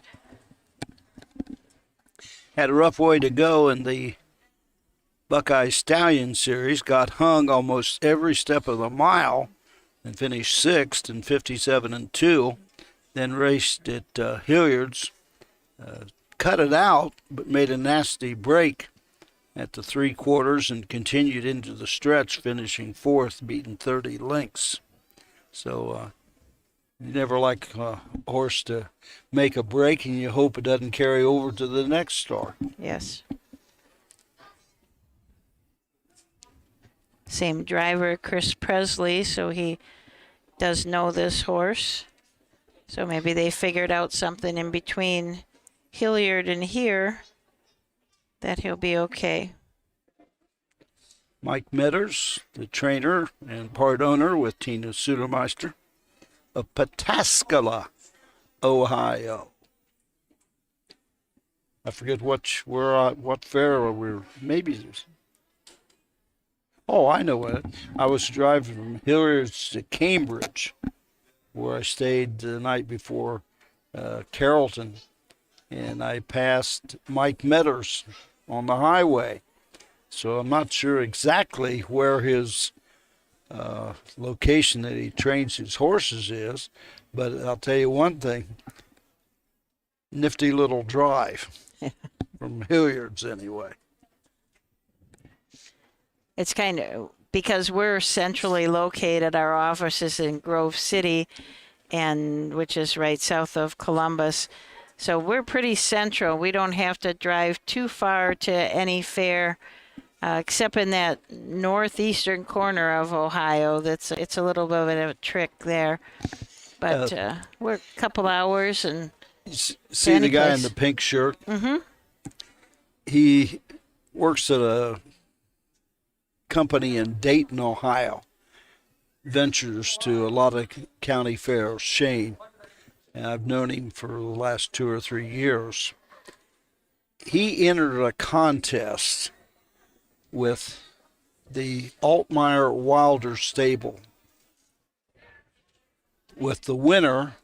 Had a rough way to go in the Buckeye Stallion Series. Got hung almost every step of the mile and finished 6th in 57-2. Then raced at Hilliard's. Cut it out, but made a nasty break at the 3/4 and continued into the stretch, finishing 4th, beating 30 lengths. So you never like a horse to make a break, and you hope it doesn't carry over to the next start. Yes. Same driver, Chris Presley, so he does know this horse. So maybe they figured out something in between Hilliard and here that he'll be okay. Mike Metters, the trainer and part owner with Tina Sudermeister of Pataskala, Ohio. I forget what fair we're maybe. Oh, I know it. I was driving from Hilliard's to Cambridge, where I stayed the night before Carrollton, and I passed Mike Metters on the highway. So I'm not sure exactly where his location that he trains his horses is, but I'll tell you one thing, nifty little drive from Hilliard's anyway. It's kind of, because we're centrally located, our office is in Grove City, and which is right south of Columbus. So we're pretty central. We don't have to drive too far to any fair, except in that northeastern corner of Ohio. It's a little bit of a trick there. But we're a couple hours and see the guy in the pink shirt? Mm-hmm. He works at a company in Dayton, Ohio. Ventures to a lot of county fairs, Shane. And I've known him for the last 2 or 3 years. He entered a contest with the Altmaier Wilder stable, with the winner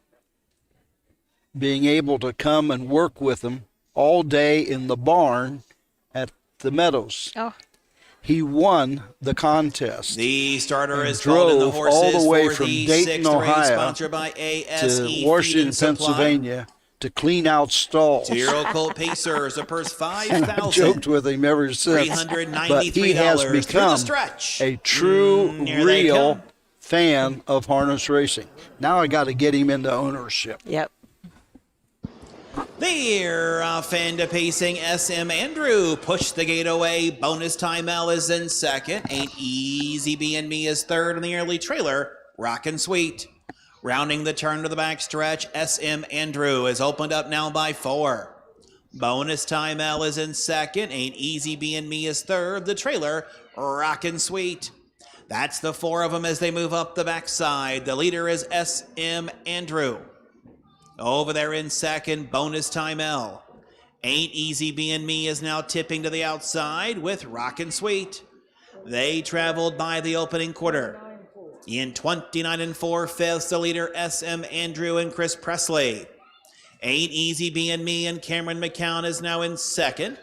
being able to come and work with him all day in the barn at the Meadows. Oh. He won the contest. The starter is drove called in the horses all the way for from the Dayton, sixth race, Ohio, sponsored by ASE to Washington, Feed and Supply. Pennsylvania, to clean out stalls. 2-year-old Colt Pacers, a purse And I've $5,000. joked with him ever since. But he has $393 through the become stretch. a true, Here they real come. fan of harness racing. Now I got to get him into ownership. Yep. They're off into pacing. SM Andrew pushed the gate away. Bonus time L is in second. Ain't Easy Being Me is third in the early trailer. Rockin' Sweet. Rounding the turn to the backstretch, SM Andrew is opened up now by 4. Bonus time L is in second. Ain't Easy Being Me is third. The trailer, Rockin' Sweet. That's the 4 of them as they move up the backside. The leader is SM Andrew. Over there in second, Bonus Time L. Ain't Easy Being Me is now tipping to the outside with Rockin' Sweet. They traveled by the opening quarter. In 29 4/5, the leader SM Andrew and Chris Presley. Ain't Easy Being Me and Cameron McCown is now in second.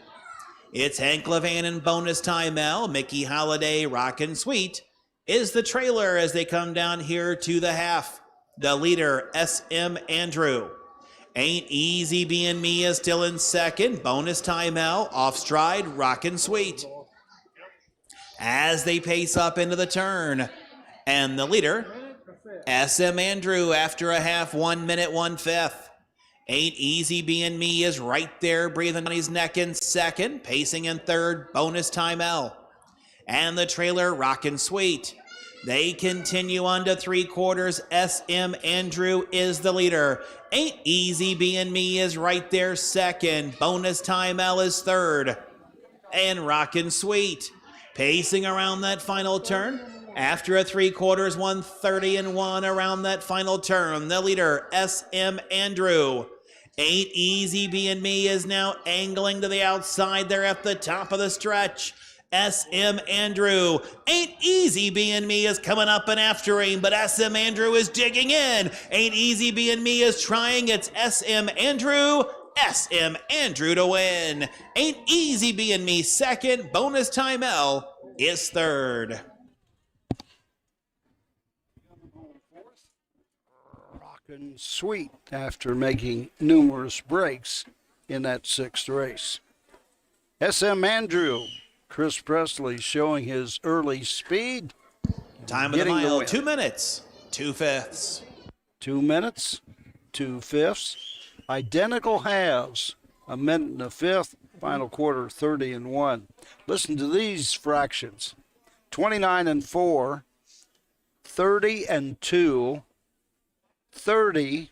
It's Hank Levan and Bonus Time L. Mickey Holiday, Rockin' Sweet is the trailer as they come down here to the half. The leader, SM Andrew. Ain't Easy Being Me is still in second. Bonus Time L, off stride, Rockin' Sweet. As they pace up into the turn. And the leader, SM Andrew, after a half, 1 minute, 1/5. Ain't Easy Being Me is right there, breathing on his neck in second. Pacing in third, Bonus Time L. And the trailer, Rockin' Sweet. They continue on to 3/4. SM Andrew is the leader. Ain't Easy Being Me is right there second. Bonus Time L is third. And Rockin' Sweet. Pacing around that final turn. After a 3/4, 1:30-1 around that final turn. The leader, SM Andrew. Ain't Easy Being Me is now angling to the outside there at the top of the stretch. SM Andrew. Ain't Easy Being Me is coming up and after him, but SM Andrew is digging in. Ain't Easy Being Me is trying. It's SM Andrew. SM Andrew to win. Ain't Easy Being Me second. Bonus Time L is third. Rockin' Sweet after making numerous breaks in that 6th race. SM Andrew. Chris Presley showing his early speed. Time of the mile, 2 minutes, 2/5. 2 minutes, 2/5. Identical halves, a minute and a fifth, final quarter 30-1. Listen to these fractions. 29 4, 30-2, 30,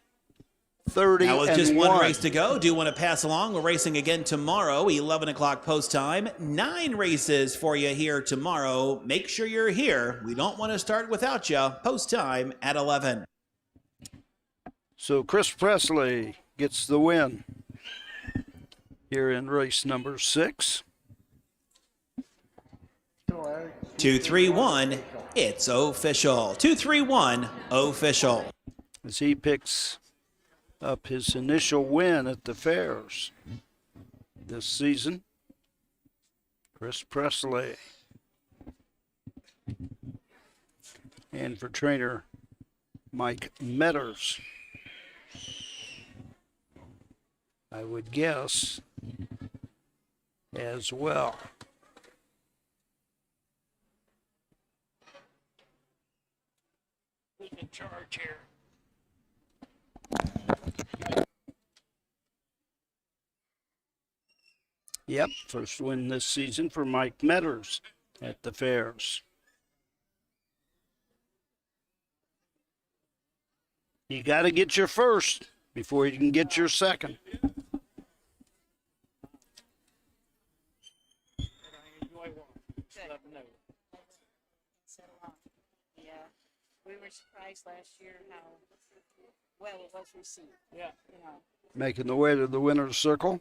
30 Now with and just one 1. race to go, do want to pass along. We're racing again tomorrow, 11 o'clock post time. 9 races for you here tomorrow. Make sure you're here. We don't want to start without you. Post time at 11. So Chris Presley gets the win here in race number 6. 2-3-1, it's official. 2-3-1, official. As he picks up his initial win at the fairs this season. Chris Presley. And for trainer Mike Metters, I would guess as well. Who's in charge here? Yep, first win this season for Mike Metters at the fairs. You got to get your first before you can get your second. Yeah, we were surprised last year how well it was received. Yeah. You know. Making the way to the winner's circle.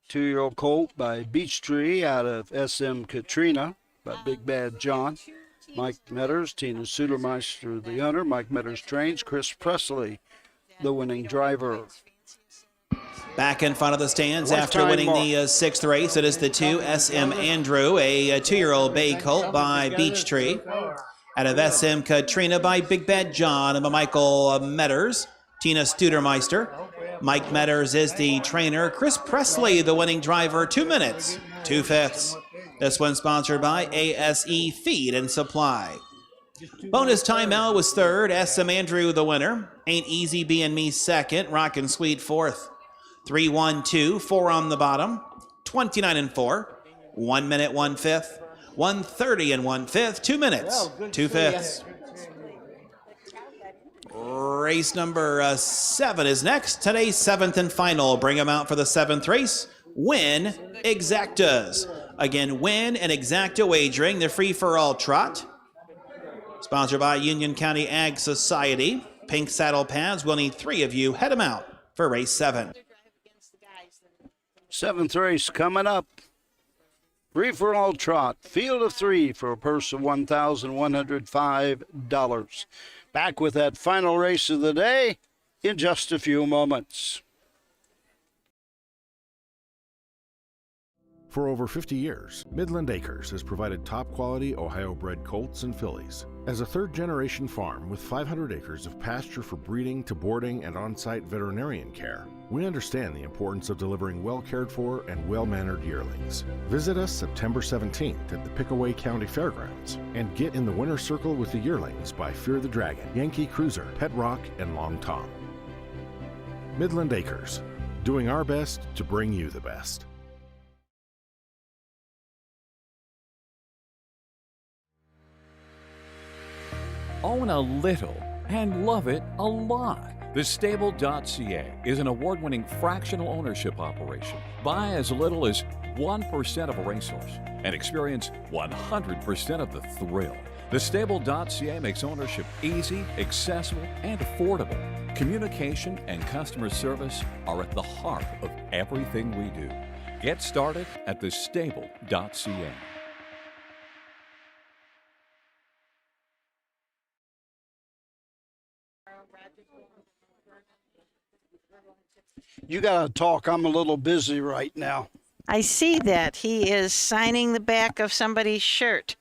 2-year-old colt by Beech Tree out of SM Katrina by Big Bad John. Mike Metters, Tina Sudermeister, the owner. Mike Metters trains. Chris Presley the winning driver. Back in front of the stands Lifetime after winning mark. the sixth race, it is the 2 SM Andrew, a 2-year-old bay colt by Beech Tree. Out of SM Katrina by Big Bad John and by Michael Metters, Tina Studermeister. Mike Metters is the trainer. Chris Presley, the winning driver, 2 minutes, 2/5. This one sponsored by ASE Feed and Supply. Bonus timeout was third. SM Andrew, the winner. Ain't Easy Being Me second. Rockin' Sweet fourth. 3-1-2, 4 on the bottom. 29 and 4. 1 minute, 1/5. 1:30 and 1/5. 2 minutes, 2/5. Race number 7 is next. Today's 7th and final. Bring them out for the 7th race. Win Exactas. Again, Win and Exacta Wagering, the free-for-all trot. Sponsored by Union County Ag Society. Pink saddle pads. We'll need 3 of you. Head them out for race 7. 7th race coming up. Free-for-all trot. Field of 3 for a purse of $1,105. Back with that final race of the day in just a few moments. For over 50 years, Midland Acres has provided top-quality Ohio-bred colts and fillies. As a third-generation farm with 500 acres of pasture for breeding to boarding and on-site veterinarian care, we understand the importance of delivering well-cared-for and well-mannered yearlings. Visit us September 17th at the Pickaway County Fairgrounds and get in the winner's circle with the yearlings by Fear the Dragon, Yankee Cruiser, Pet Rock, and Long Tom. Midland Acres, doing our best to bring you the best. Own a little and love it a lot. TheStable.ca is an award-winning fractional ownership operation. Buy as little as 1% of a racehorse and experience 100% of the thrill. TheStable.ca makes ownership easy, accessible, and affordable. Communication and customer service are at the heart of everything we do. Get started at TheStable.ca. You got to talk. I'm a little busy right now. I see that. He is signing the back of somebody's shirt.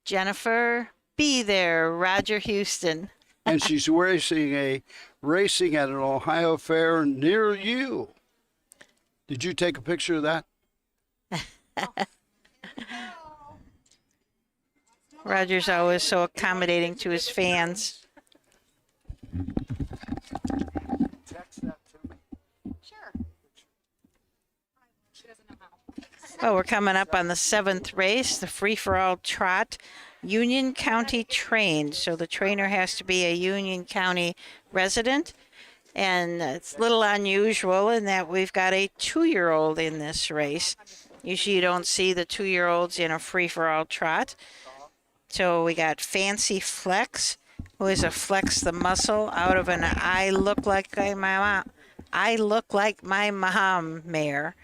Jennifer, be there, Roger Houston. And she's racing at an Ohio fair near you. Did you take a picture of that? Roger's always so accommodating to his fans. Well, we're coming up on the 7th race, the free-for-all trot, Union County trained. So the trainer has to be a Union County resident. And it's a little unusual in that we've got a 2-year-old in this race. Usually you don't see the 2-year-olds in a free-for-all trot. So we got Fancy Flex, who is a Flex the Muscle out of an I Look Like My Mom mare.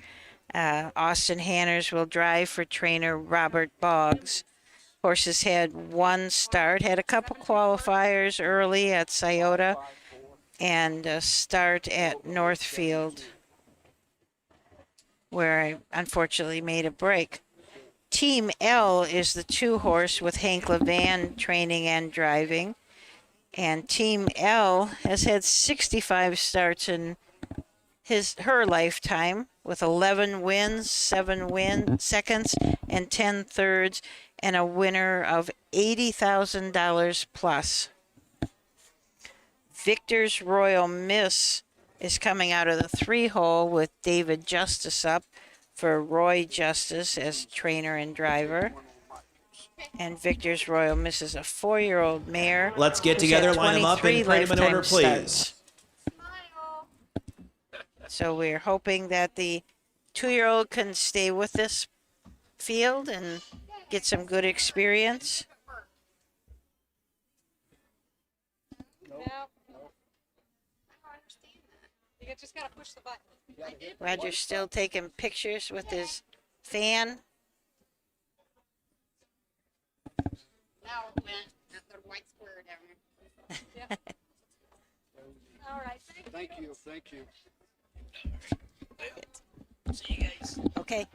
Austin Hanners will drive for trainer Robert Boggs. Horses had 1 start, had a couple qualifiers early at Scioto, and a start at Northfield, where I unfortunately made a break. Team L is the 2 horse with Hank Levan training and driving. And Team L has had 65 starts in her lifetime, with 11 wins, 7 seconds, and 10 thirds, and a winner of $80,000 plus. Victor's Royal Miss is coming out of the 3-hole with David Justice up for Roy Justice as trainer and driver. And Victor's Royal Miss is a 4-year-old mare. Let's get together, line them up, and put them in order, please. So we're hoping that the 2-year-old can stay with this field and get some good experience. You just gotta push the button. Roger's still taking pictures with his fan. Now it went at the white square down there. All right. Thank you. Thank you. See you guys. Okay.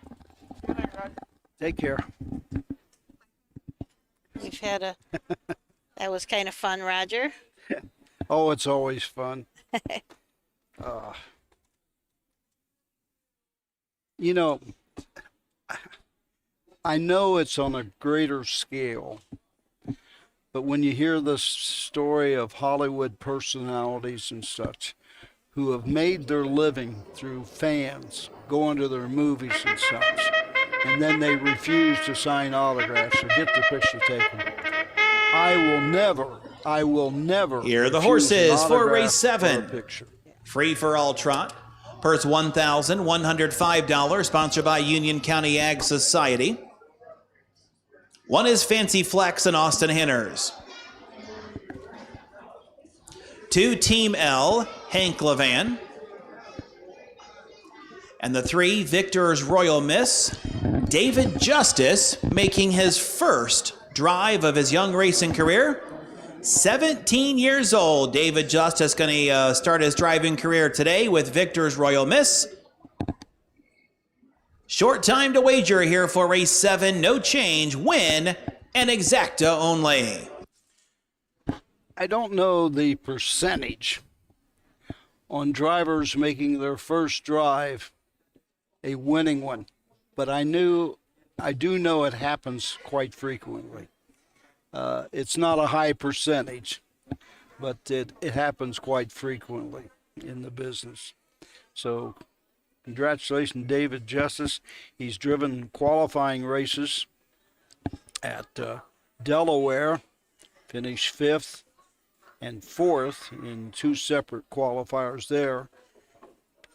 Take care. We've had that was kind of fun, Roger. Oh, it's always fun. You know, I know it's on a greater scale, but when you hear the story of Hollywood personalities and such who have made their living through fans going to their movies and such, and then they refuse to sign autographs or get the picture taken, I will never. Here are the refuse an horses for autograph race 7. or a picture. Free for all trot. Purse $1,105, sponsored by Union County Ag Society. One is Fancy Flex and Austin Henners. 2, Team L, Hank Levan. And the 3, Victor's Royal Miss, David Justice, making his first drive of his young racing career. 17 years old, David Justice going to start his driving career today with Victor's Royal Miss. Short time to wager here for race 7. No change, win, and exacta only. I don't know the percentage on drivers making their first drive a winning one, but I do know it happens quite frequently. It's not a high percentage, but it happens quite frequently in the business. So congratulations, David Justice. He's driven qualifying races at Delaware, finished 5th and 4th in 2 separate qualifiers there.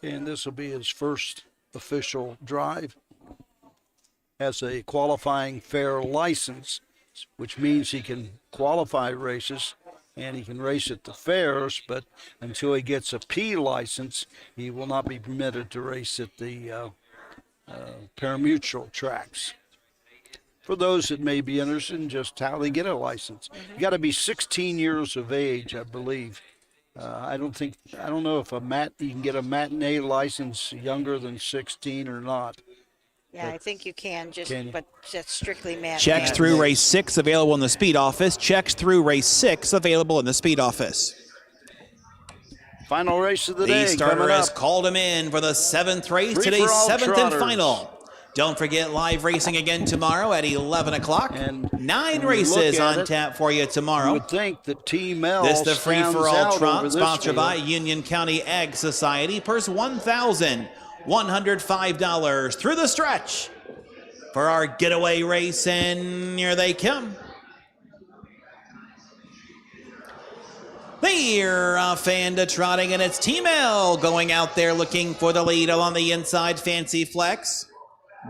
And this will be his first official drive. Has a qualifying fair license, which means he can qualify races and he can race at the fairs, but until he gets a P license, he will not be permitted to race at the parimutuel tracks. For those that may be interested in just how they get a license, you got to be 16 years of age, I believe. I don't know if you can get a matinee license younger than 16 or not. Yeah, I think you can, but just strictly matinee. Checks through race 6 available in the speed office. Checks through race 6 available in the speed office. Final race of the day. The starter has called him in for the 7th race, today's 7th and final. Don't forget live racing again tomorrow at 11 o'clock. And 9 races on tap for you tomorrow. You would think that Team L This the free-for-all trot, sponsored by field. Union County Ag Society. Purse $1,105 through the stretch for our getaway race, and here they come. They're off and trotting, and it's Team L going out there looking for the lead along the inside. Fancy Flex.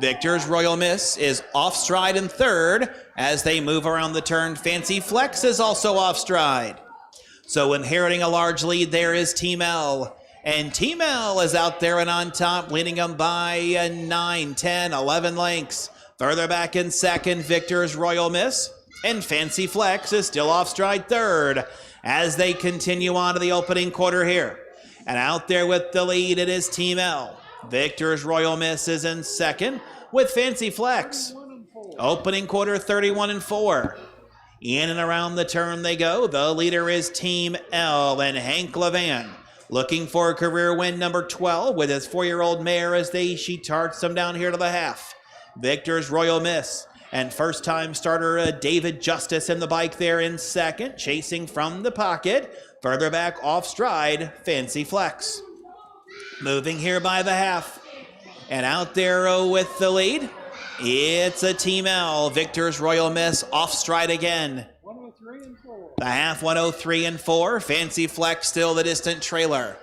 Victor's Royal Miss is off stride in 3rd as they move around the turn. Fancy Flex is also off stride. So inheriting a large lead there is Team L. And Team L is out there and on top, leading them by 9, 10, 11 lengths. Further back in 2nd, Victor's Royal Miss. And Fancy Flex is still off stride 3rd as they continue on to the opening quarter here. And out there with the lead, it is Team L. Victor's Royal Miss is in 2nd with Fancy Flex. Opening quarter 31-4. In and around the turn they go. The leader is Team L and Hank Levan, looking for a career win number 12 with his 4-year-old mare as she charts them down here to the half. Victor's Royal Miss and first-time starter David Justice in the bike there in 2nd, chasing from the pocket. Further back off stride, Fancy Flex. Moving here by the half. And out there with the lead, it's a Team L. Victor's Royal Miss off stride again. The half 103-4. Fancy Flex still the distant trailer.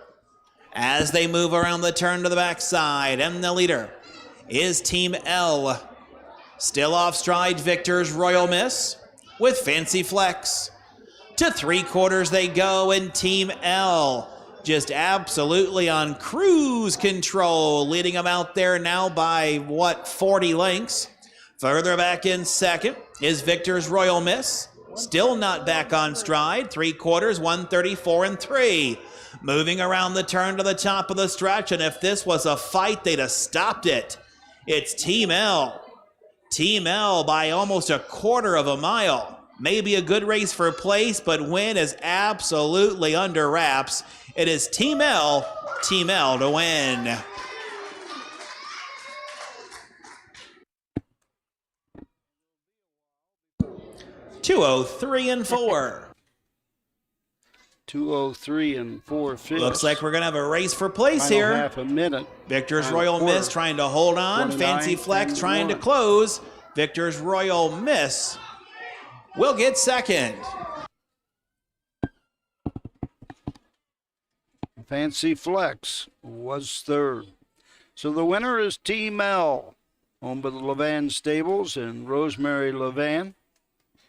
As they move around the turn to the backside, and the leader is Team L. Still off stride, Victor's Royal Miss with Fancy Flex. To 3/4 they go, and Team L just absolutely on cruise control, leading them out there now by, 40 lengths. Further back in 2nd is Victor's Royal Miss. Still not back on stride. 3/4, 134-3. Moving around the turn to the top of the stretch, and if this was a fight, they'd have stopped it. It's Team L. Team L by almost 1/4 of a mile. Maybe a good race for place, but win is absolutely under wraps. It is Team L to win. $203 and 4. 203 and 4/5. Looks like we're going to have a race for place here. Half a minute. Victor's Royal Miss trying to hold on. Fancy Flex trying to close. Victor's Royal Miss will get second. Fancy Flex was third. So the winner is Team L, owned by the Levan Stables and Rosemary Levan.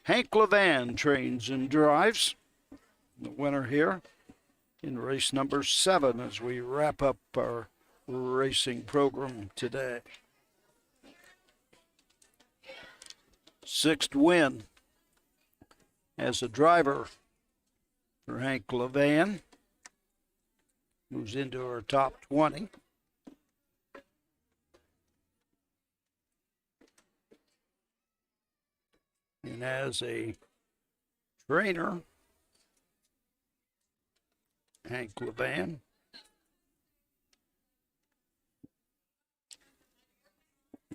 Hank Levan trains and drives. The winner here in race number 7 as we wrap up our racing program today. 6th win as a driver for Hank Levan. Moves into our top 20. And as a trainer, Hank Levan.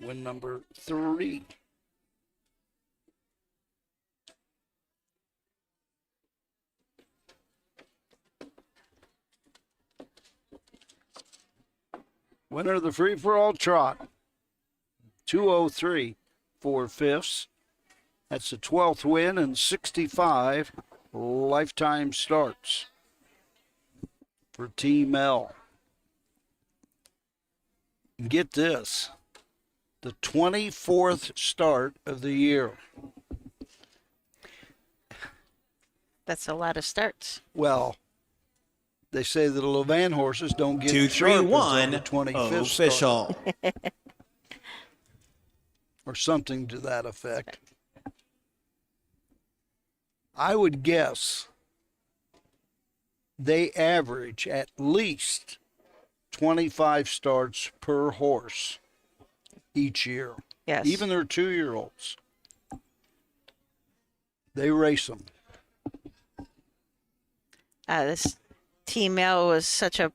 Win number 3. Winner of the free-for-all trot, 203 4/5. That's the 12th win and 65 lifetime starts for Team L. Get this, the 24th start of the year. That's a lot of starts. Well, they say that the Levan horses don't get 2, 3, 1 the 25th official. Or something to that effect. I would guess they average at least 25 starts per horse each year. Yes. Even their 2-year-olds. They race them. This Team L was such a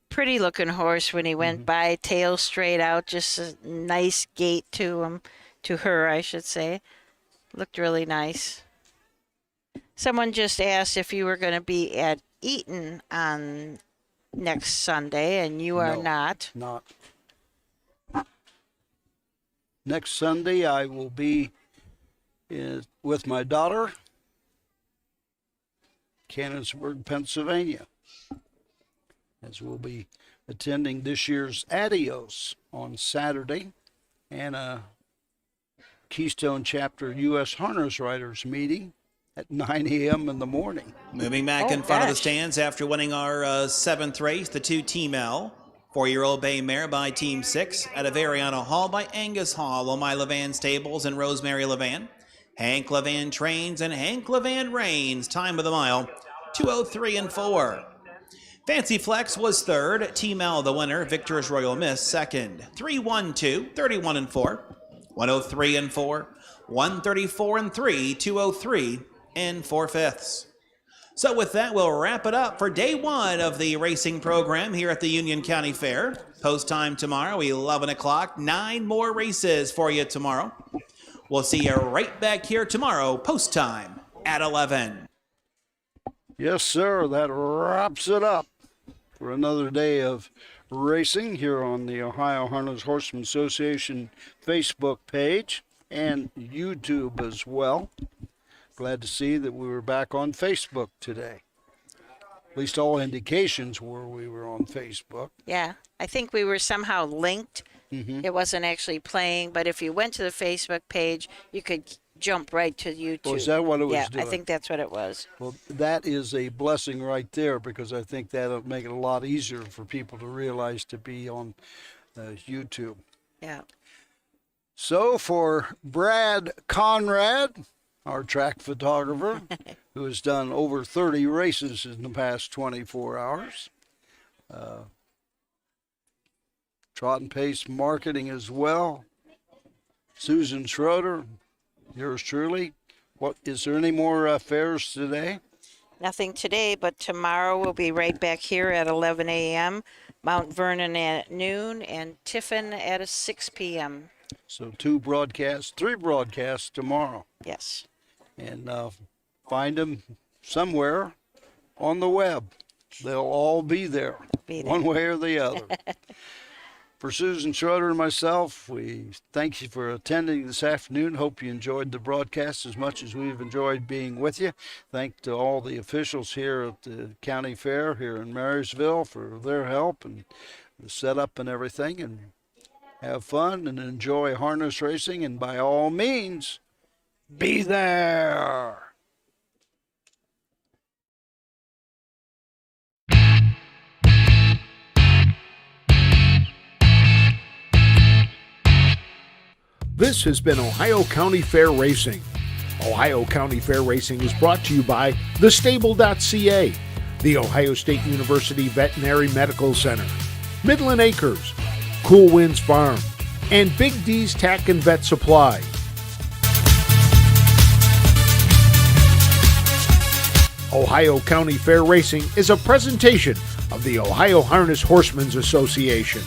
pretty looking horse when he went by, tail straight out, just a nice gait to him, to her, I should say. Looked really nice. Someone just asked if you were going to be at Eaton on next Sunday, and you are not. Not. Next Sunday, I will be with my daughter, Cannonsburg, Pennsylvania, as we'll be attending this year's Adios on Saturday and a Keystone Chapter U.S. Harness Riders meeting at 9 a.m. in the morning. Moving back in front of the stands after winning our 7th race, the 2 Team L. 4-year-old bay mare by Team 6 at Averiano Hall by Angus Hall, on my Levan Stables and Rosemary Levan. Hank Levan trains and Hank Levan reigns. Time of the mile, 203 and 4. Fancy Flex was third. Team L the winner. Victor's Royal Miss second. 3-1-2, 31 and 4. 103 and 4. 134 and 3. 203 and 4/5. So with that, we'll wrap it up for day 1 of the racing program here at the Union County Fair. Post time tomorrow, 11 o'clock. 9 more races for you tomorrow. We'll see you right back here tomorrow, post time at 11. Yes, sir. That wraps it up for another day of racing here on the Ohio Harness Horsemen Association Facebook page and YouTube as well. Glad to see that we were back on Facebook today. At least all indications were we were on Facebook. Yeah, I think we were somehow linked. It wasn't actually playing, but if you went to the Facebook page, you could jump right to YouTube. Oh, is that what it was doing? I think that's what it was. Well, that is a blessing right there, because I think that'll make it a lot easier for people to realize to be on YouTube. Yeah. So for Brad Conrad our track photographer, who has done over 30 races in the past 24 hours. Trot and Pace Marketing as well. Susan Schroeder, yours truly. What is there any more fairs today? Nothing today, but tomorrow we'll be right back here at 11 a.m., Mount Vernon at noon, and Tiffin at 6 p.m. So 3 broadcasts tomorrow. Yes. And find them somewhere on the web. They'll all be there, one way or the other. For Susan Schroeder and myself, we thank you for attending this afternoon. Hope you enjoyed the broadcast as much as we've enjoyed being with you. Thank to all the officials here at the county fair here in Marysville for their help and the setup and everything. And have fun and enjoy harness racing. And by all means, be there. This has been Ohio County Fair Racing. Ohio County Fair Racing is brought to you by thestable.ca, the Ohio State University Veterinary Medical Center, Midland Acres, Cool Winds Farm, and Big D's Tack and Vet Supply. Ohio County Fair Racing is a presentation of the Ohio Harness Horsemen's Association.